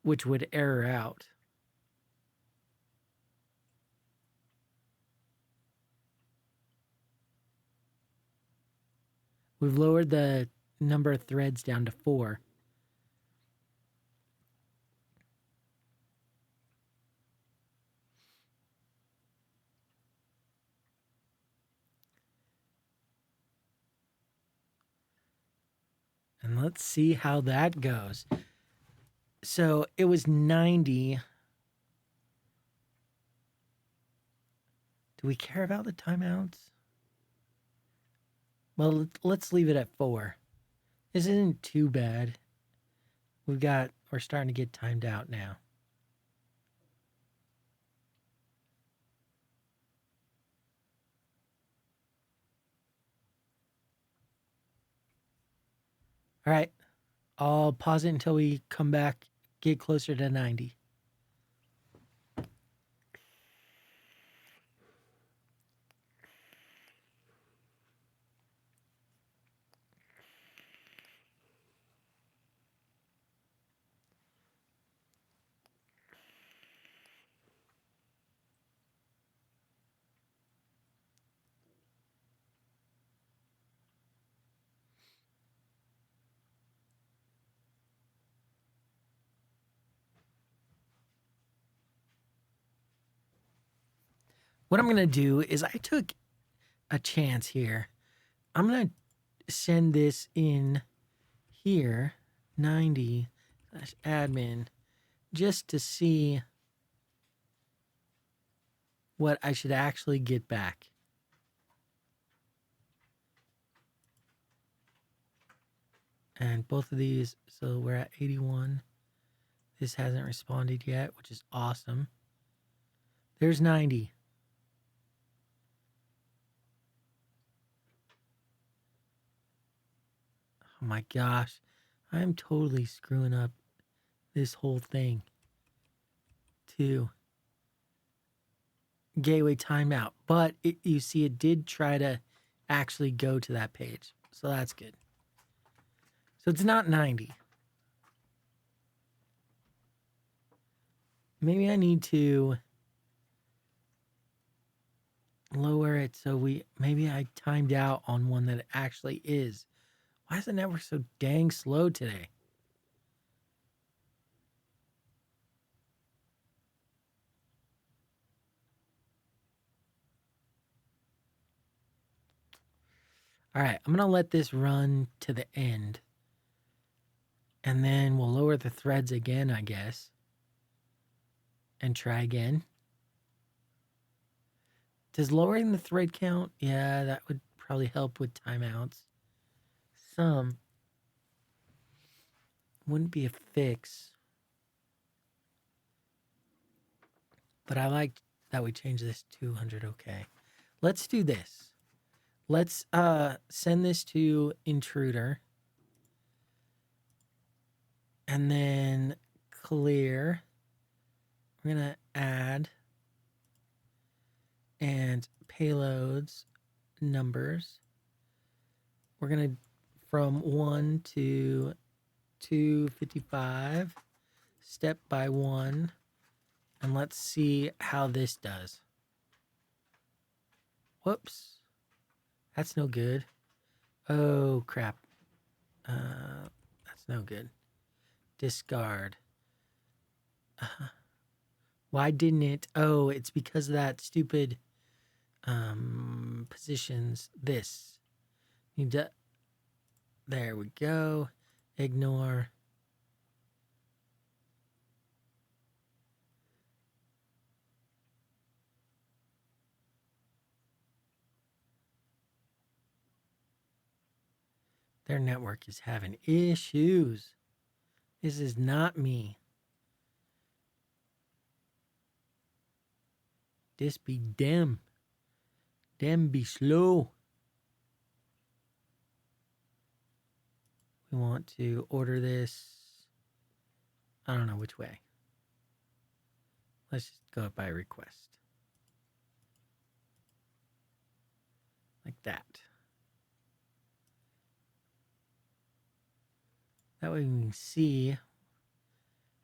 which would error out. We've lowered the number of threads down to 4. Let's see how that goes. So it was 90. Do we care about the timeouts? Well, let's leave it at 4. This isn't too bad. We're starting to get timed out now. All right. I'll pause it until we come back, get closer to 90. What I'm going to do is I took a chance here. I'm going to send this in here, 90/admin, just to see what I should actually get back. And both of these, so we're at 81. This hasn't responded yet, which is awesome. There's 90. Oh my gosh. I'm totally screwing up this whole thing. 2. Gateway timeout. But you see, it did try to actually go to that page. So that's good. So it's not 90. Maybe I need to lower it so maybe I timed out on one that it actually is. Why is the network so dang slow today? All right, I'm going to let this run to the end. And then we'll lower the threads again, I guess. And try again. Does lowering the thread count? Yeah, that would probably help with timeouts. Some. Wouldn't be a fix. But I like that we changed this to 200. Okay. Let's do this. Let's send this to intruder. And then clear. We're going to add and payloads numbers. We're going to from 1 to 255 step by 1. And let's see how this does. Whoops. That's no good. Oh, crap. That's no good. Discard. Why didn't it? Oh, it's because of that stupid positions. This. Need to. There we go. Ignore. Their network is having issues. This is not me. This be them. Them be slow. We want to order this. I don't know which way. Let's just go by request. Like that. That way we can see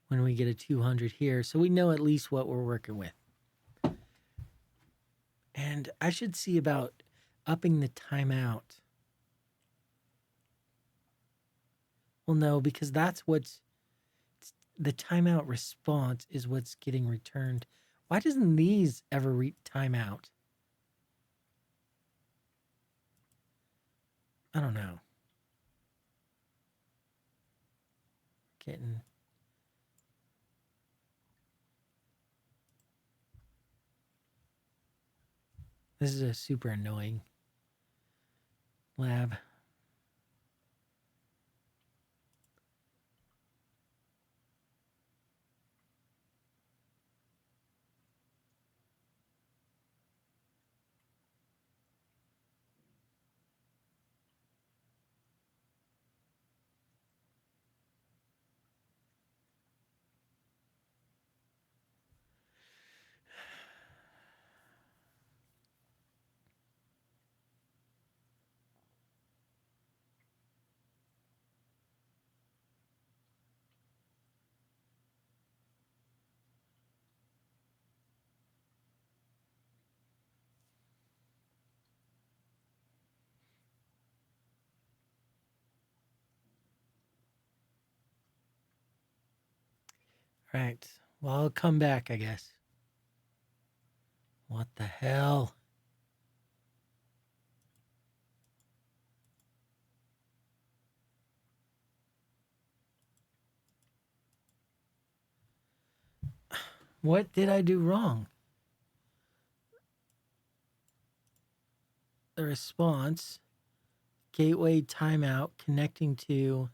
when we get a 200 here. So we know at least what we're working with. And I should see about upping the timeout. Well, no, because that's what's the timeout response is what's getting returned. Why doesn't these ever read timeout? I don't know. getting... This is a super annoying lab. Right. Well, I'll come back, I guess. What the hell? What did I do wrong? The response, gateway timeout, connecting to...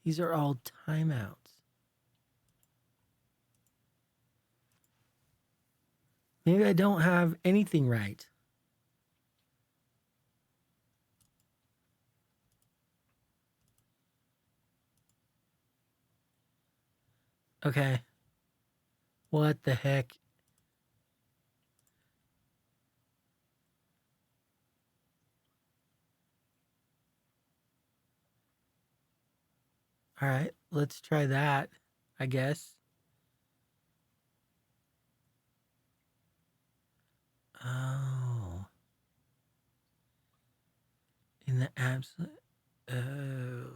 These are all timeouts. Maybe I don't have anything right. Okay. What the heck? All right, let's try that, I guess. Oh. In the absolute... Oh.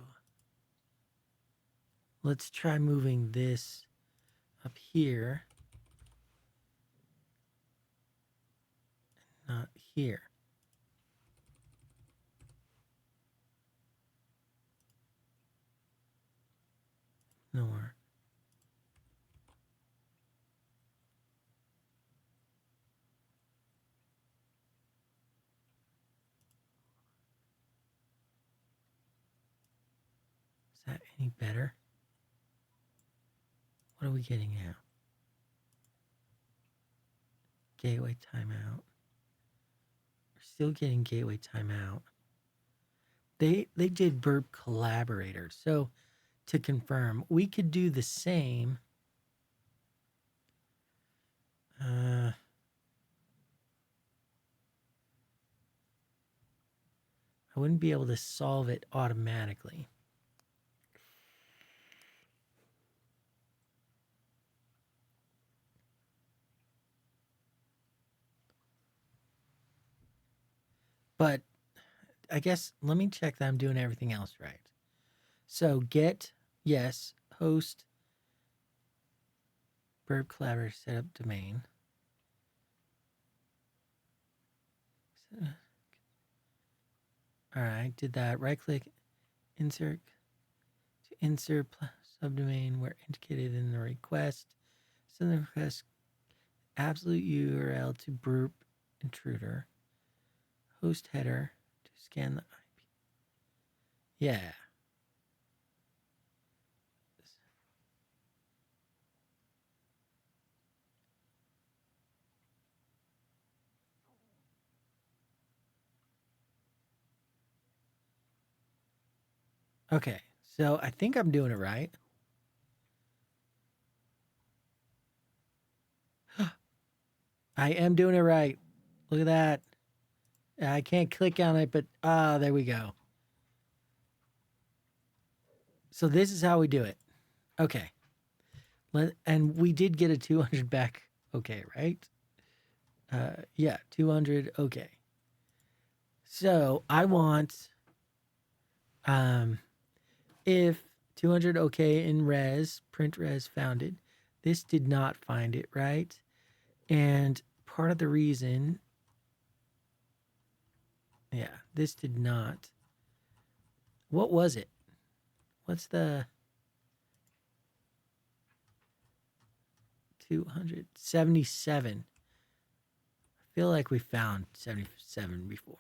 Let's try moving this up here. Not here. Nor. Is that any better? What are we getting now? Gateway timeout. We're still getting gateway timeout. They did burp collaborator. So to confirm, we could do the same. I wouldn't be able to solve it automatically. But I guess let me check that I'm doing everything else right. So get, yes, host, burp collaborator setup domain. All right, did that. Right click, insert, to insert subdomain where indicated in the request. Send the request absolute URL to burp intruder. Host header to scan the IP. Yeah. Okay, so I think I'm doing it right. I am doing it right. Look at that. I can't click on it, but there we go. So this is how we do it. Okay. And we did get a 200 back. Okay, right? Yeah, 200. Okay. So I want if 200 okay in res, print res found it. This did not find it, right? And part of the reason Yeah, this did not. What was it? What's the 277? I feel like we found 77 before.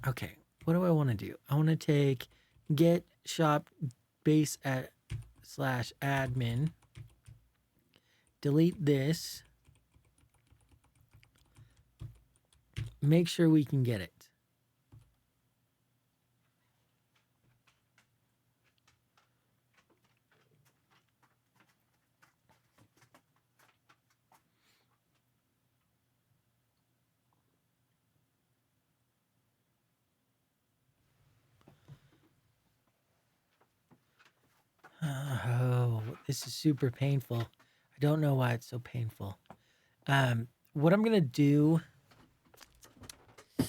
Okay, what do I want to do? I want to take get shop base at slash admin. Delete this. Make sure we can get it. Oh, this is super painful. I don't know why it's so painful. What I'm gonna do. All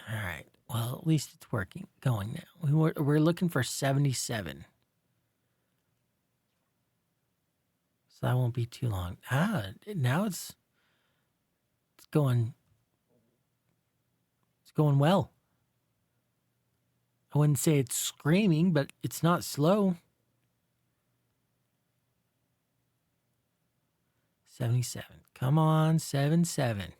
right. Well, at least it's working. Going now. We're looking for 77. So that won't be too long. Now it's going. It's going well. I wouldn't say it's screaming, but it's not slow. 77. Come on, 77.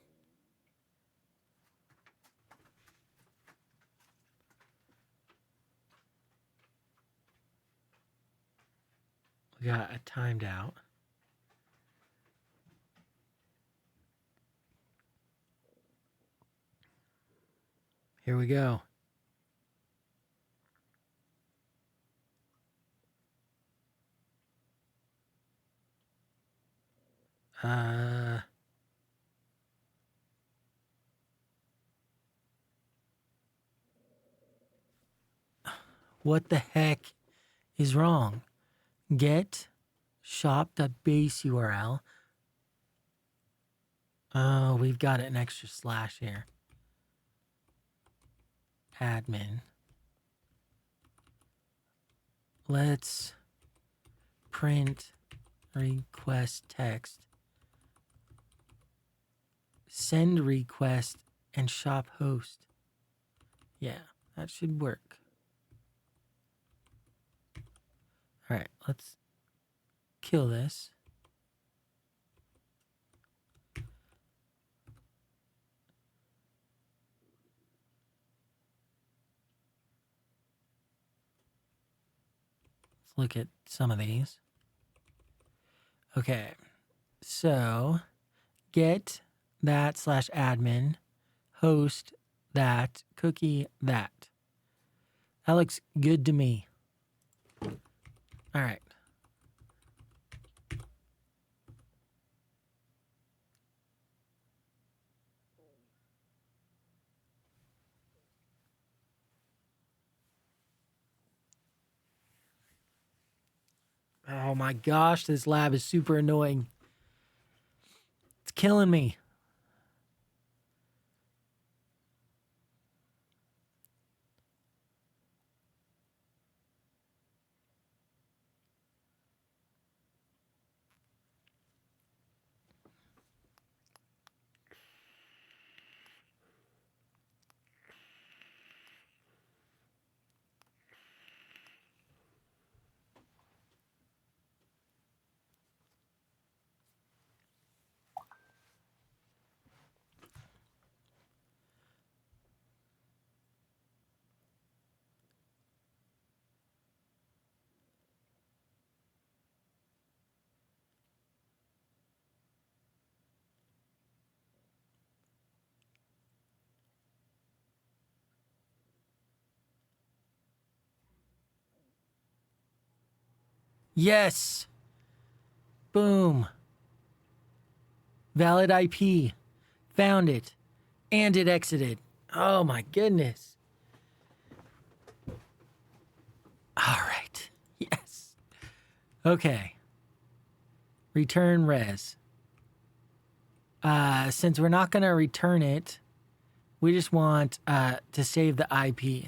We got a timed out. Here we go. What the heck is wrong? Get shop.base URL. Oh, we've got an extra slash here. Admin. Let's print request text. Send request and shop host. Yeah, that should work. All right, let's kill this. Let's look at some of these. Okay, so get that slash admin, host that, cookie that. That looks good to me. All right. Oh my gosh, this lab is super annoying. It's killing me. Yes. Boom. Valid IP. Found it. And it exited. Oh my goodness. All right. Yes. Okay. Return res. Since we're not going to return it, we just want to save the IP.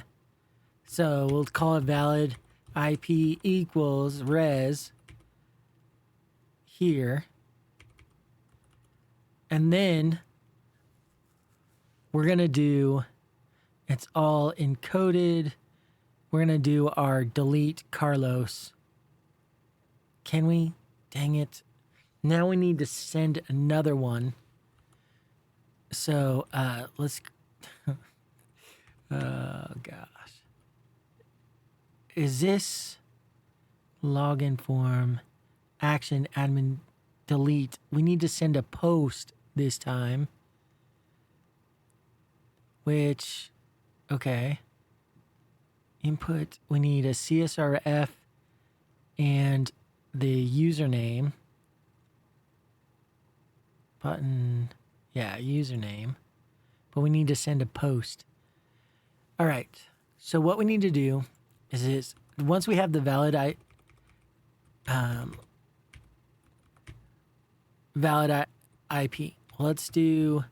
So we'll call it valid IP equals res here. And then we're going to do, it's all encoded. We're going to do our delete Carlos. Can we? Dang it. Now we need to send another one. So let's, oh gosh. Is this login form, action, admin, delete? We need to send a post this time. Which, okay. Input, we need a SSRF and the username. Button, yeah, username. But we need to send a post. All right. So what we need to do is once we have the valid IP, let's do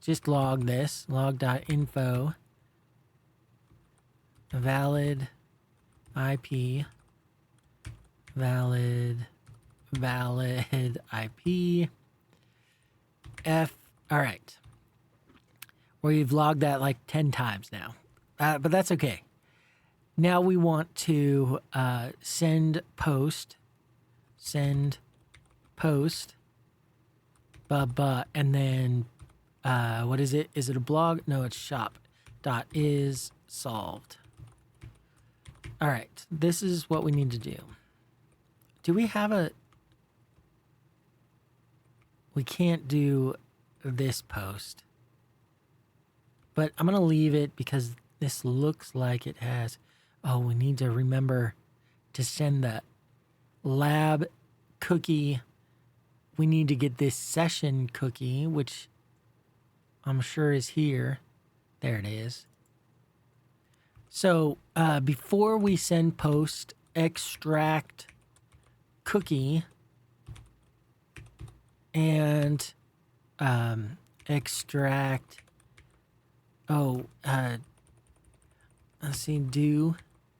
just log this, log.info, valid IP, valid IP, F. All right. We've logged that like 10 times now, but that's okay. Now we want to send post, and then what is it? Is it a blog? No, it's shop.is solved. All right, this is what we need to do. Do we have a... We can't do this post. But I'm going to leave it because this looks like it has... Oh, we need to remember to send the lab cookie. We need to get this session cookie, which I'm sure is here. There it is. So before we send post, extract cookie and extract, let's see, do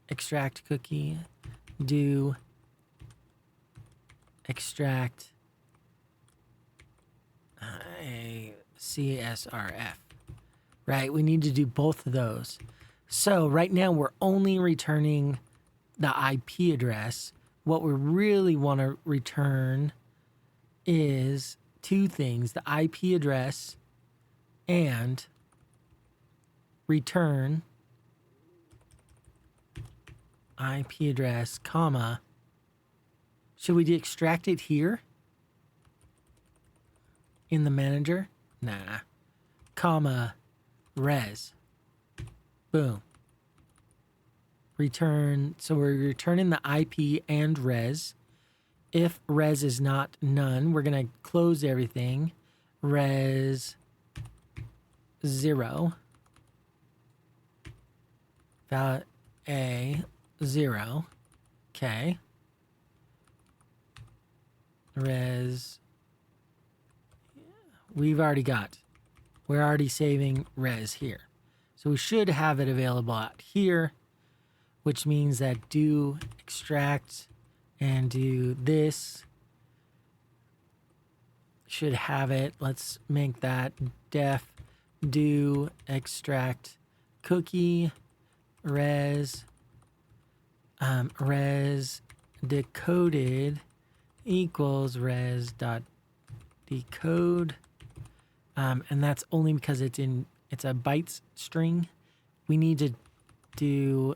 extract cookie, do extract a SSRF, right? We need to do both of those. So right now we're only returning the IP address. What we really want to return is two things, the IP address and return IP address, comma. Should we extract it here in the manager? Nah. Comma, res. Boom. Return. So we're returning the IP and res. If res is not none, we're going to close everything. Res 0. Valid A 0. Okay. Res. We've already got. We're already saving res here. So we should have it available out here, which means that do extract and do this. Should have it. Let's make that def do extract cookie res res decoded equals res dot decode, and that's only because it's a bytes string. We need to do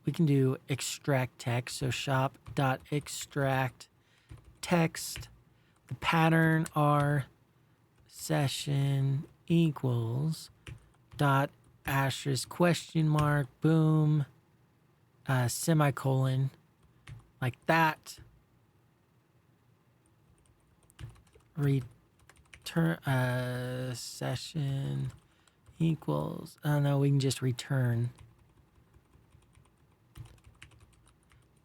we can do extract text. So shop dot extract text. The pattern our session equals dot asterisk question mark boom semicolon, like that. Return session equals, oh no, we can just return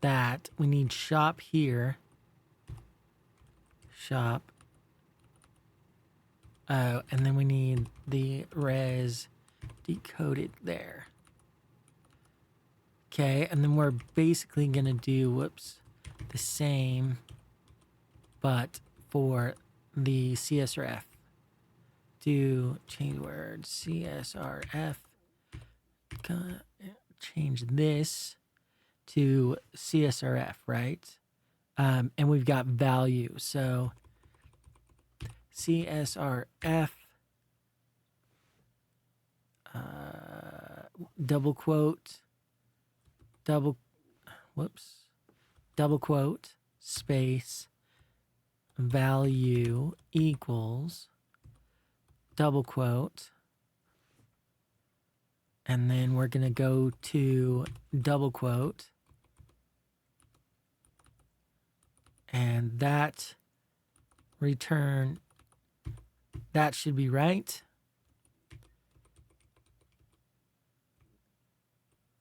that. We need shop here, shop, and then we need the res decoded there. Okay, and then we're basically gonna do, whoops, the same but for the CSRF, do change word CSRF, change this to CSRF, right? And we've got value. So CSRF, double quote, double quote, space, value equals, double quote, and then we're going to go to double quote, and that return, that should be right.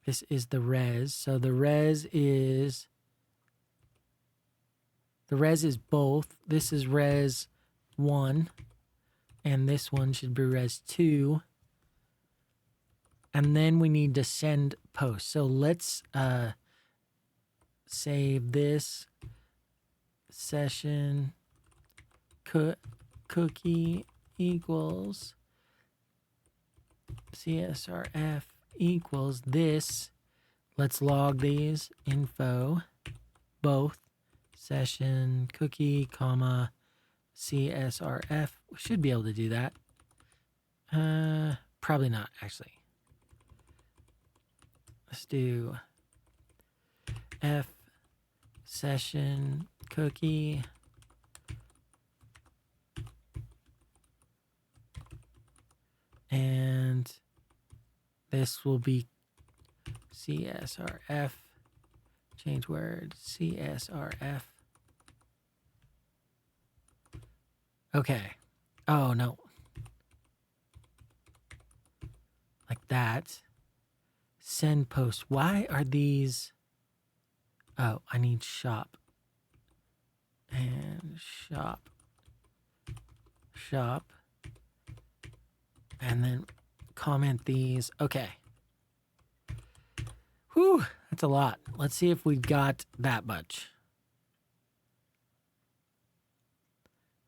This is the res. So the res is both. This is res 1 and this one should be res 2. And then we need to send post. So let's save this session cookie equals CSRF equals this. Let's log these info, both session cookie, comma, CSRF. We should be able to do that. Probably not, actually. Let's do F session cookie and this will be CSRF, change word, CSRF. Okay. Oh, no. Like that. Send post. Why are these? Oh, I need shop. And shop. Shop. And then comment these. Okay. Whew, that's a lot. Let's see if we've got that much.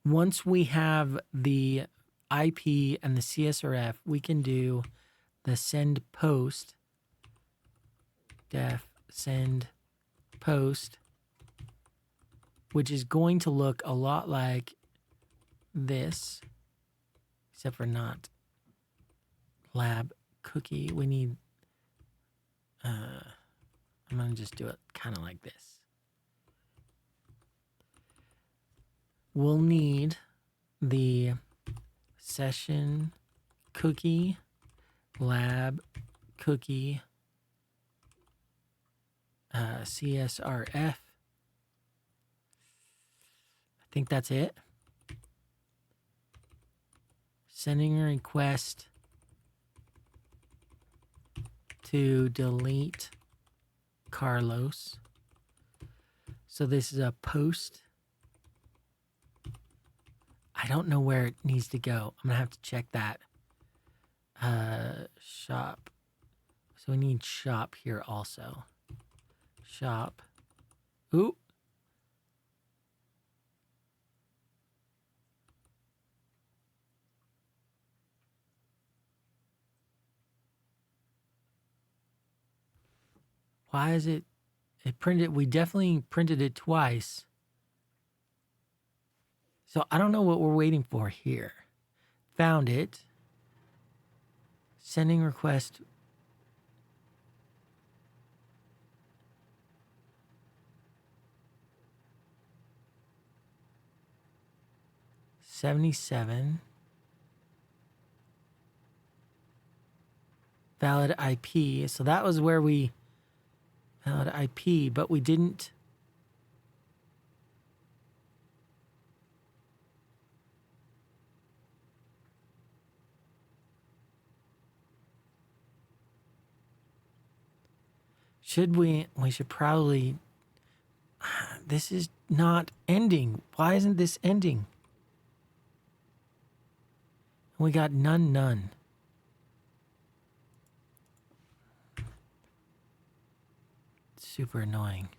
Once we have the IP and the CSRF, we can do the send post, def send post, which is going to look a lot like this, except for not lab cookie. We need, I'm going to just do it kind of like this. We'll need the session cookie, lab cookie, CSRF. I think that's it. Sending a request to delete Carlos. So this is a post. I don't know where it needs to go. I'm going to have to check that. Shop. So we need shop here also. Shop. Ooh. Why is it printed? We definitely printed it twice. So I don't know what we're waiting for here. Found it. Sending request. $77. Valid IP. So that was where we valid IP, but we didn't. We should probably, this is not ending. Why isn't this ending? We got none. Super annoying.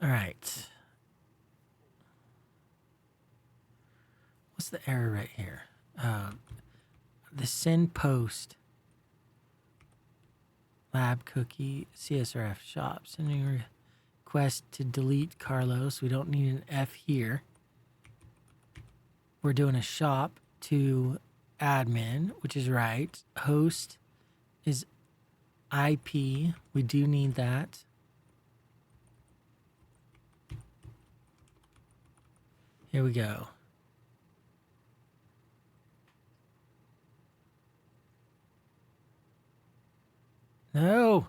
All right. What's the error right here? The send post. Lab cookie, SSRF shop. Sending request to delete Carlos. We don't need an F here. We're doing a shop to admin, which is right. Host is IP. We do need that. Here we go. No.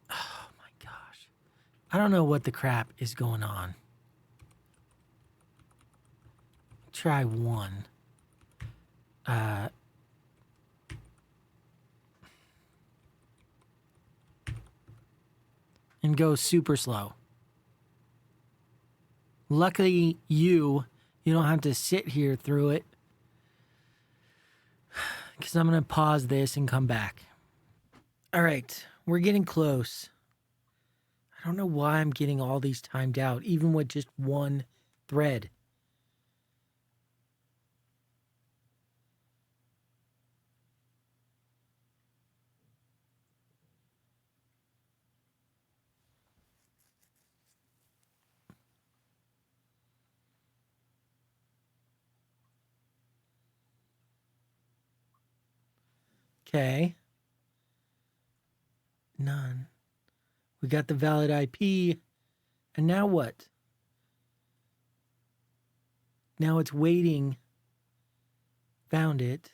Oh my gosh. I don't know what the crap is going on. Try one. And go super slow. Luckily, you don't have to sit here through it. Because I'm going to pause this and come back. All right, we're getting close. I don't know why I'm getting all these timed out, even with just one thread. Okay. None. We got the valid IP. And now what? Now it's waiting. Found it.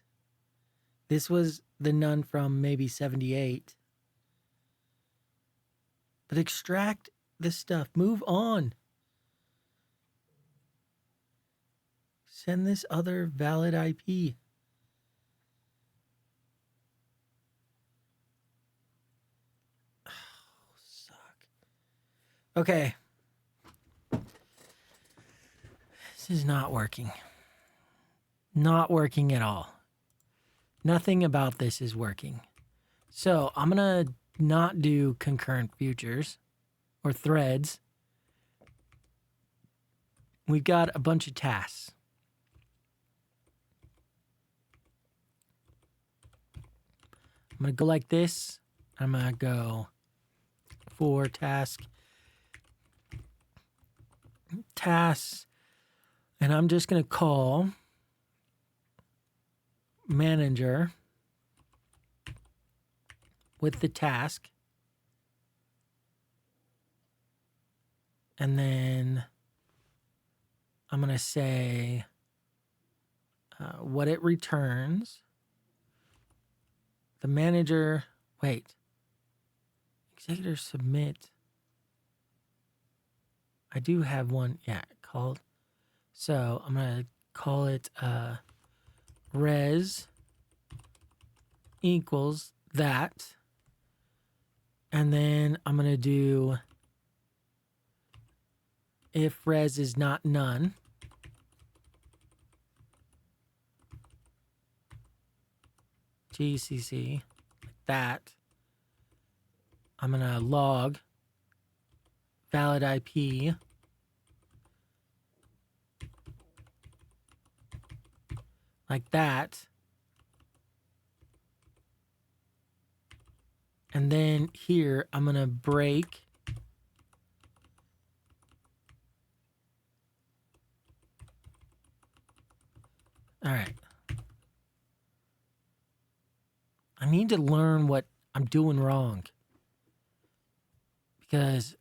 This was the none from maybe 78. But extract this stuff. Move on. Send this other valid IP. Oh, suck. Okay. This is not working. Not working at all. Nothing about this is working. So I'm going to not do concurrent futures or threads. We've got a bunch of tasks. I'm going to go like this. I'm going to go for tasks. And I'm just going to call manager with the task. And then I'm going to say what it returns. The manager, wait, executor submit. I do have one, yeah, called. So I'm going to call it res equals that. And then I'm going to do if res is not none. GCC, like that. I'm going to log valid IP. Like that. And then here, I'm going to break all right. I need to learn what I'm doing wrong because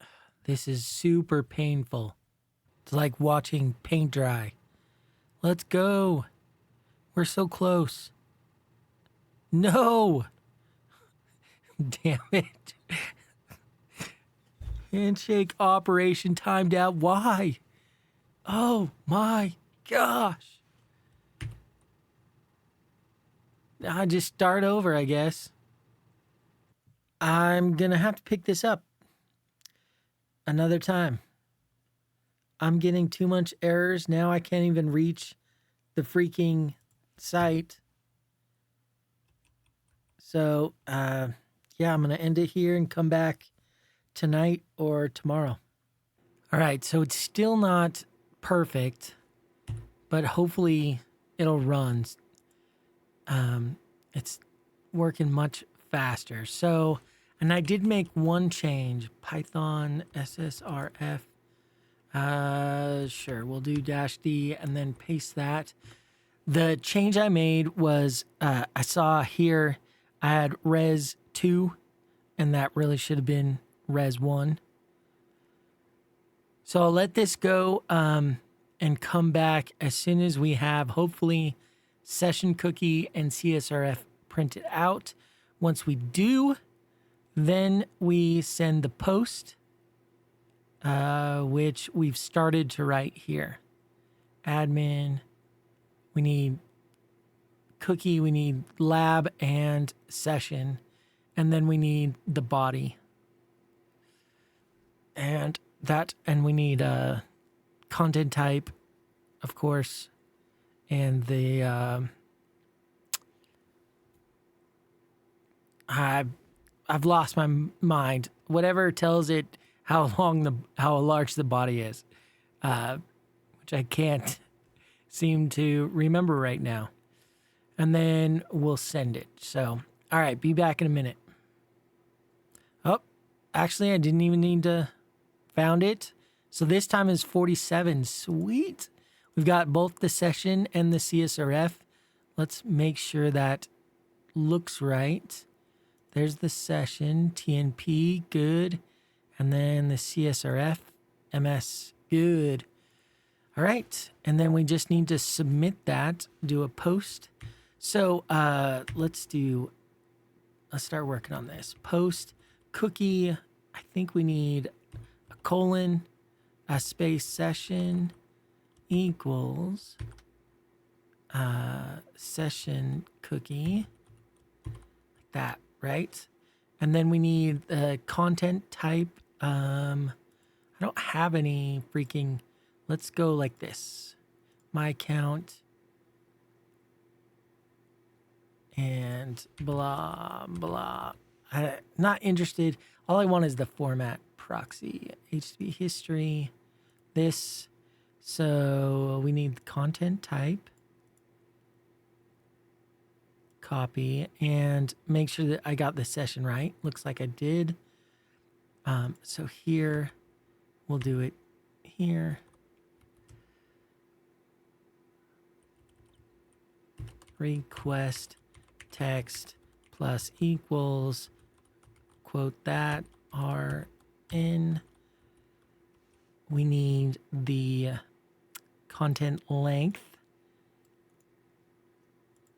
this is super painful. It's like watching paint dry. Let's go. We're so close. No. Damn it. Handshake operation timed out. Why? Oh my gosh. I just start over, I guess. I'm going to have to pick this up another time. I'm getting too much errors. Now I can't even reach the freaking site. So, yeah, I'm going to end it here and come back tonight or tomorrow. All right, so it's still not perfect, but hopefully it'll run. It's working much faster. So, and I did make one change. Python SSRF. Sure, we'll do -D and then paste that. The change I made was I saw here I had res 2, and that really should have been res 1. So I'll let this go and come back as soon as we have, hopefully, session cookie and CSRF printed out. Once we do, then we send the post, which we've started to write here. Admin, we need cookie, we need lab and session, and then we need the body. And we need content type, of course, and the I've lost my mind. Whatever tells it how large the body is, which I can't seem to remember right now. And then we'll send it. So, all right, be back in a minute. Oh, actually, I didn't even need to found it. So this time is 47. Sweet. We've got both the session and the CSRF. Let's make sure that looks right. There's the session, TNP, good. And then the CSRF, MS, good. All right. And then we just need to submit that, do a post. So let's start working on this. Post, cookie, I think we need a colon, a space, session equals session cookie, like that, right? And then we need the content type. I don't have any freaking, let's go like this. My account and blah, blah. Not interested. All I want is the format. Proxy, HTTP history, this. So we need the content type. Copy and make sure that I got the session right. Looks like I did. So here, we'll do it here. Request text plus equals, quote that, RN. We need the content length.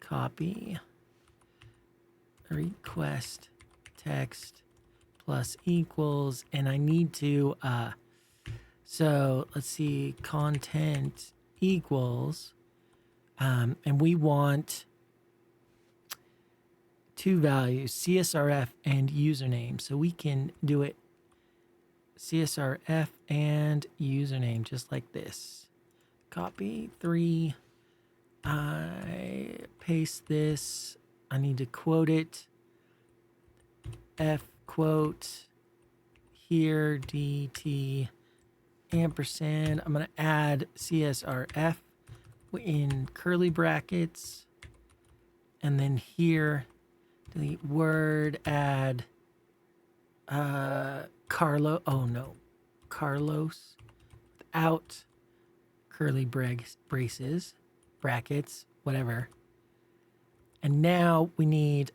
Copy. Request text plus equals, and I need to so let's see, content equals and we want two values, CSRF and username. So we can do it CSRF and username just like this. Copy 3. I paste this. I need to quote it. F quote here DT ampersand. I'm going to add CSRF in curly brackets. And then here, delete word, add Carlos without curly braces, brackets, whatever. And now we need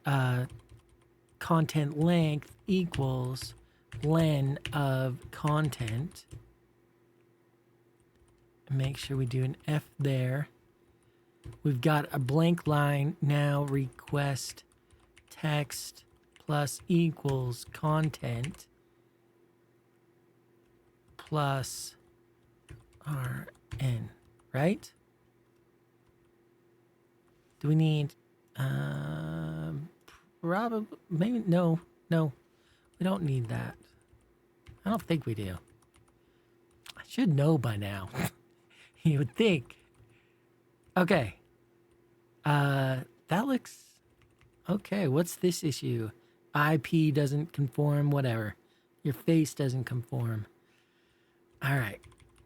content length equals len of content. Make sure we do an F there. We've got a blank line now. Request text plus equals content plus RN, right? Do we need probably, maybe, no, we don't need that. I don't think we do. I should know by now. You would think. Okay. That looks Okay, what's this issue? IP doesn't conform, whatever. Your face doesn't conform. All right,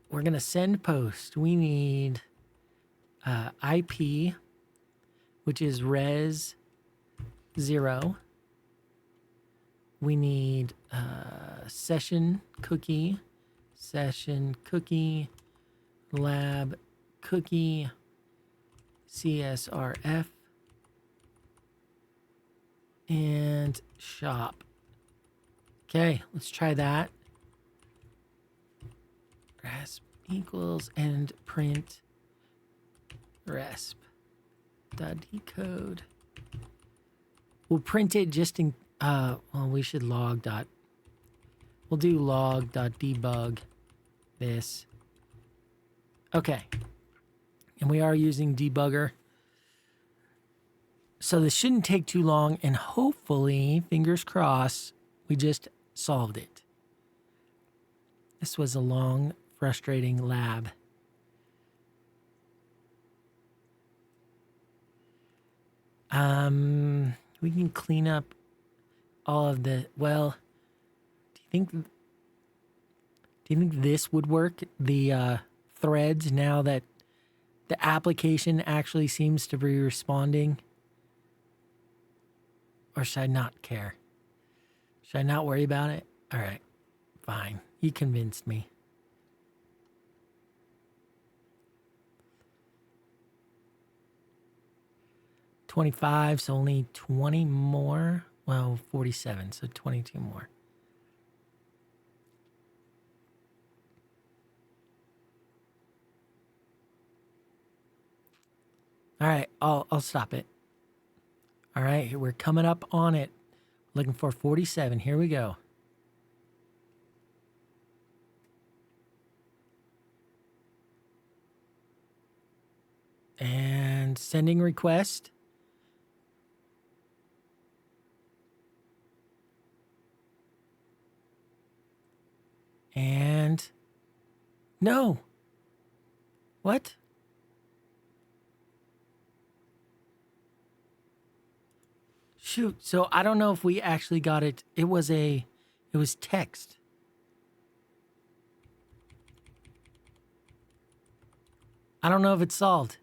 we're gonna send post. We need IP, which is res 0. We need session cookie, lab cookie, SSRF, and shop. Okay, let's try that. Resp equals and print resp dot decode. We'll print it just in well, we should we'll do log dot debug this. Okay. And we are using debugger. So this shouldn't take too long, and hopefully, fingers crossed, we just solved it. This was a long, frustrating lab. We can clean up all of the, well, do you think this would work? The threads, now that the application actually seems to be responding? Or should I not care? Should I not worry about it? All right, fine. You convinced me. $25, so only 20 more. Well, 47, so 22 more. All right, I'll stop it. All right, we're coming up on it. Looking for 47. Here we go. And sending request. And no. What? Shoot. So I don't know if we actually got it. It was text. I don't know if it's solved.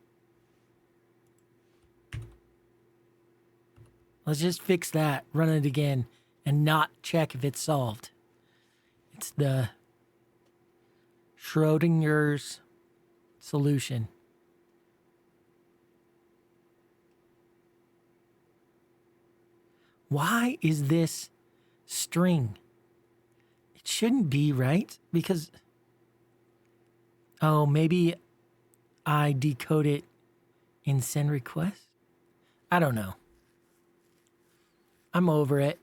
Let's just fix that, run it again, and not check if it's solved. It's the Schrodinger's solution. Why is this string? It shouldn't be, right? Because, oh, maybe I decode it in send request? I don't know. I'm over it.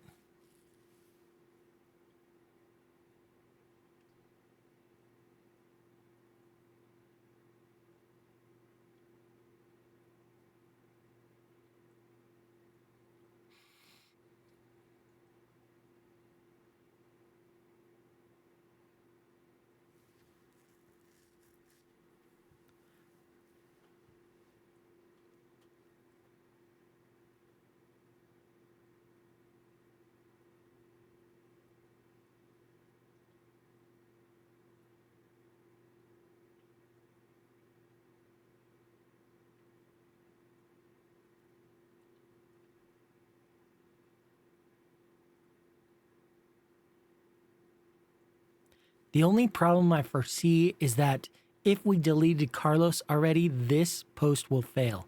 The only problem I foresee is that if we deleted Carlos already, this post will fail.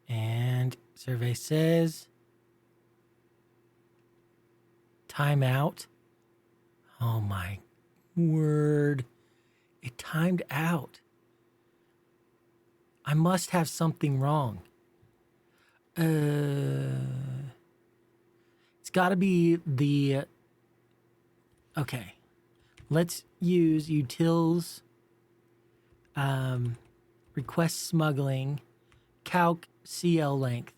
And survey says timeout. Oh my word. It timed out. I must have something wrong. It's got to be the... Okay. Let's use utils, request smuggling, calc CL length.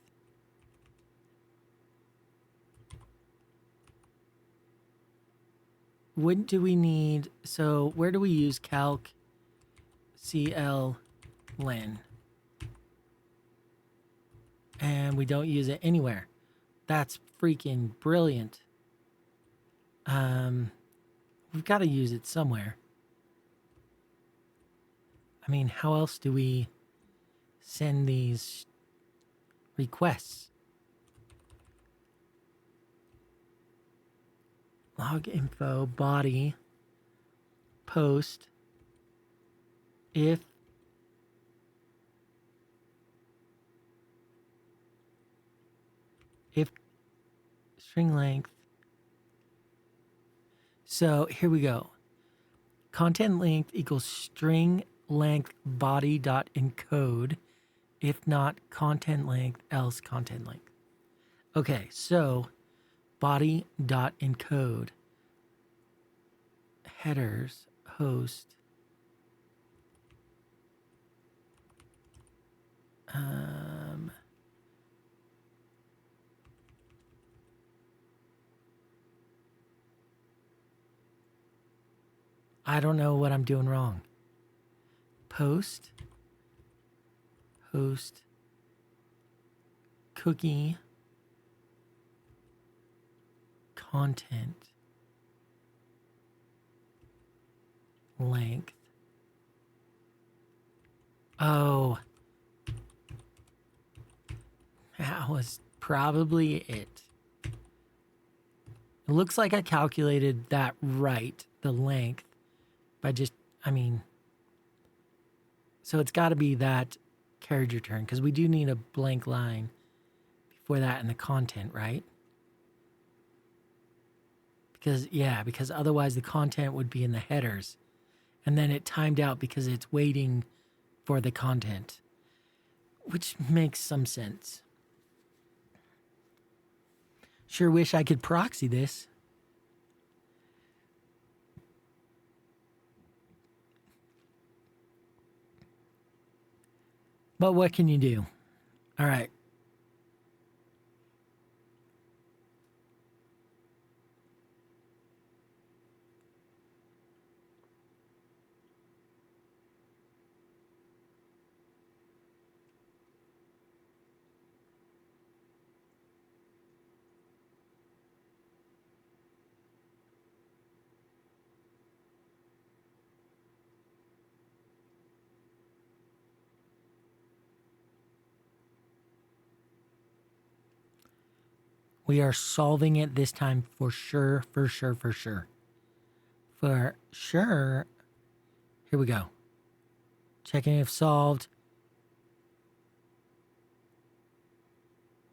What do we need? So where do we use calc CLN. And we don't use it anywhere. That's freaking brilliant. We've got to use it somewhere. I mean, how else do we send these requests? Log info, body, post, if string length. So here we go. Content length equals string length body dot encode. If not content length, else content length. Okay, so body dot encode. Headers, host. I don't know what I'm doing wrong. Post, host, cookie, content, length. Oh, that was probably it. It looks like I calculated that right, the length, by just, so it's got to be that carriage return, because we do need a blank line before that in the content, right? Because otherwise the content would be in the headers, and then it timed out because it's waiting for the content, which makes some sense. Sure wish I could proxy this. But what can you do? All right. We are solving it this time for sure, for sure, for sure. For sure. Here we go. Checking if solved.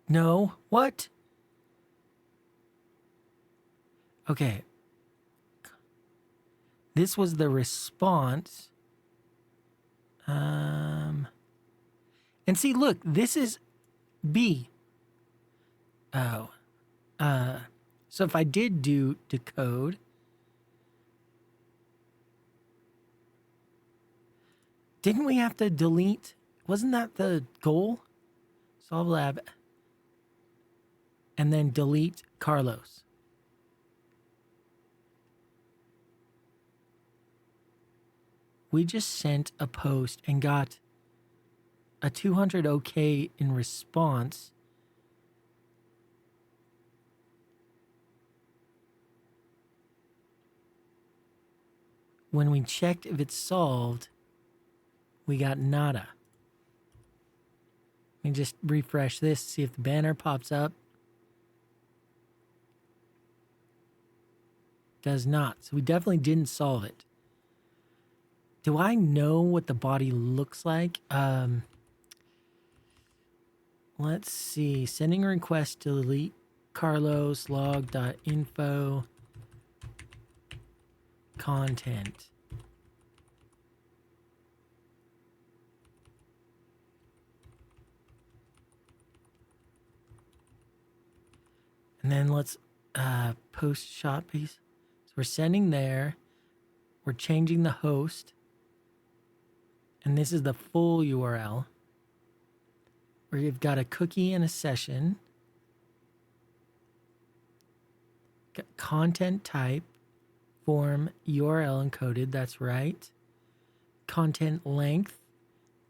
No. What? Okay. This was the response. And see, look, this is B. Oh. So if I did do decode, didn't we have to delete? Wasn't that the goal? Solve lab. And then delete Carlos. We just sent a post and got a 200 OK in response. When we checked if it's solved, we got nada. Let me just refresh this, see if the banner pops up. Does not. So we definitely didn't solve it. Do I know what the body looks like? Let's see. Sending a request to delete Carlos log.info content. And then let's post shot piece. So we're sending there. We're changing the host. And this is the full URL. Where you've got a cookie and a session. Got content type. Form URL encoded. That's right. content length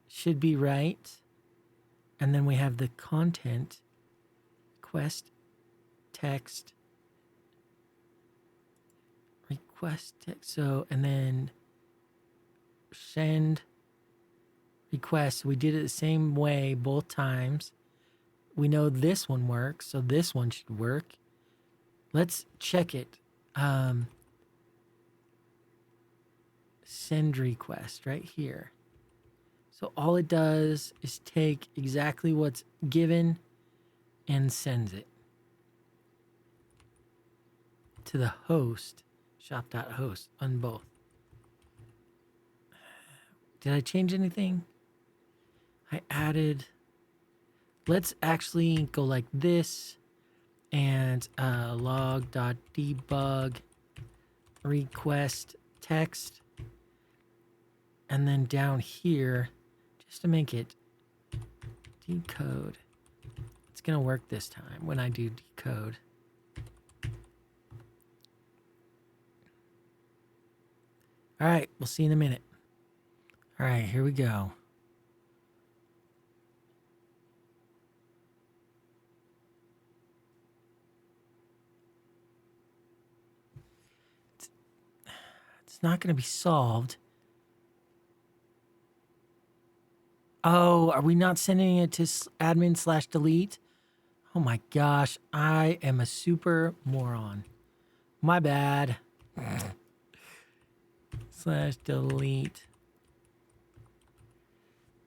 should be right. And then we have the content, request, text, request, text. So, and then send request. We did it the same way both times. We know this one works, so this one should work. Let's check it. Send request right here. So all it does is take exactly what's given and sends it to the host, shop.host on both. Did I change anything? I added, let's actually go like this and log.debug request text. And then down here, just to make it decode, it's going to work this time when I do decode. All right, we'll see in a minute. All right, here we go. It's not going to be solved. Oh, are we not sending it to admin/delete? Oh my gosh, I am a super moron. My bad. /delete.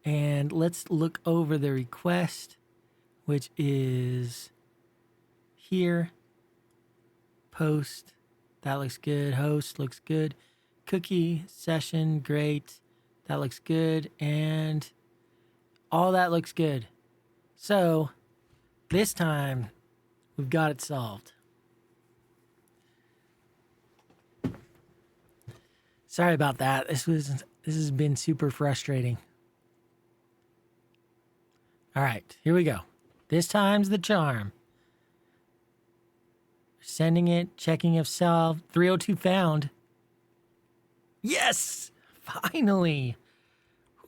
And let's look over the request, which is here. Post, that looks good. Host looks good. Cookie, session, great. That looks good. And all that looks good. So this time we've got it solved. Sorry about that. This has been super frustrating. All right, here we go. This time's the charm. Sending it, checking if solved. 302 found. Yes! Finally!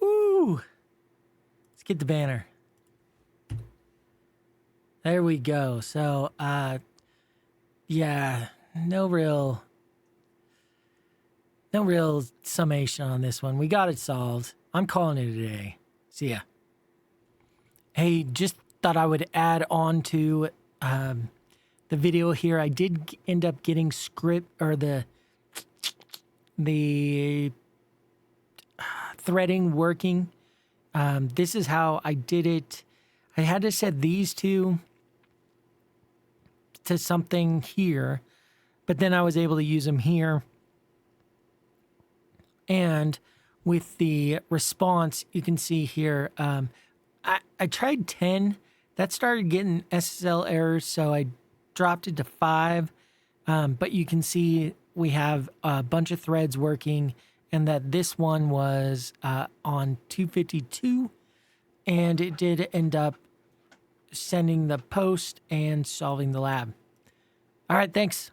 Woo! Let's get the banner. There we go. So, yeah, no real summation on this one. We got it solved. I'm calling it a day. See ya. Hey, just thought I would add on to the video here. I did end up getting script or the threading working. This is how I did it. I had to set these two to something here, but then I was able to use them here. And with the response, you can see here, I tried 10. That started getting SSL errors, so I dropped it to 5. But you can see we have a bunch of threads working, and that this one was on 252, and it did end up sending the post and solving the lab. All right, thanks.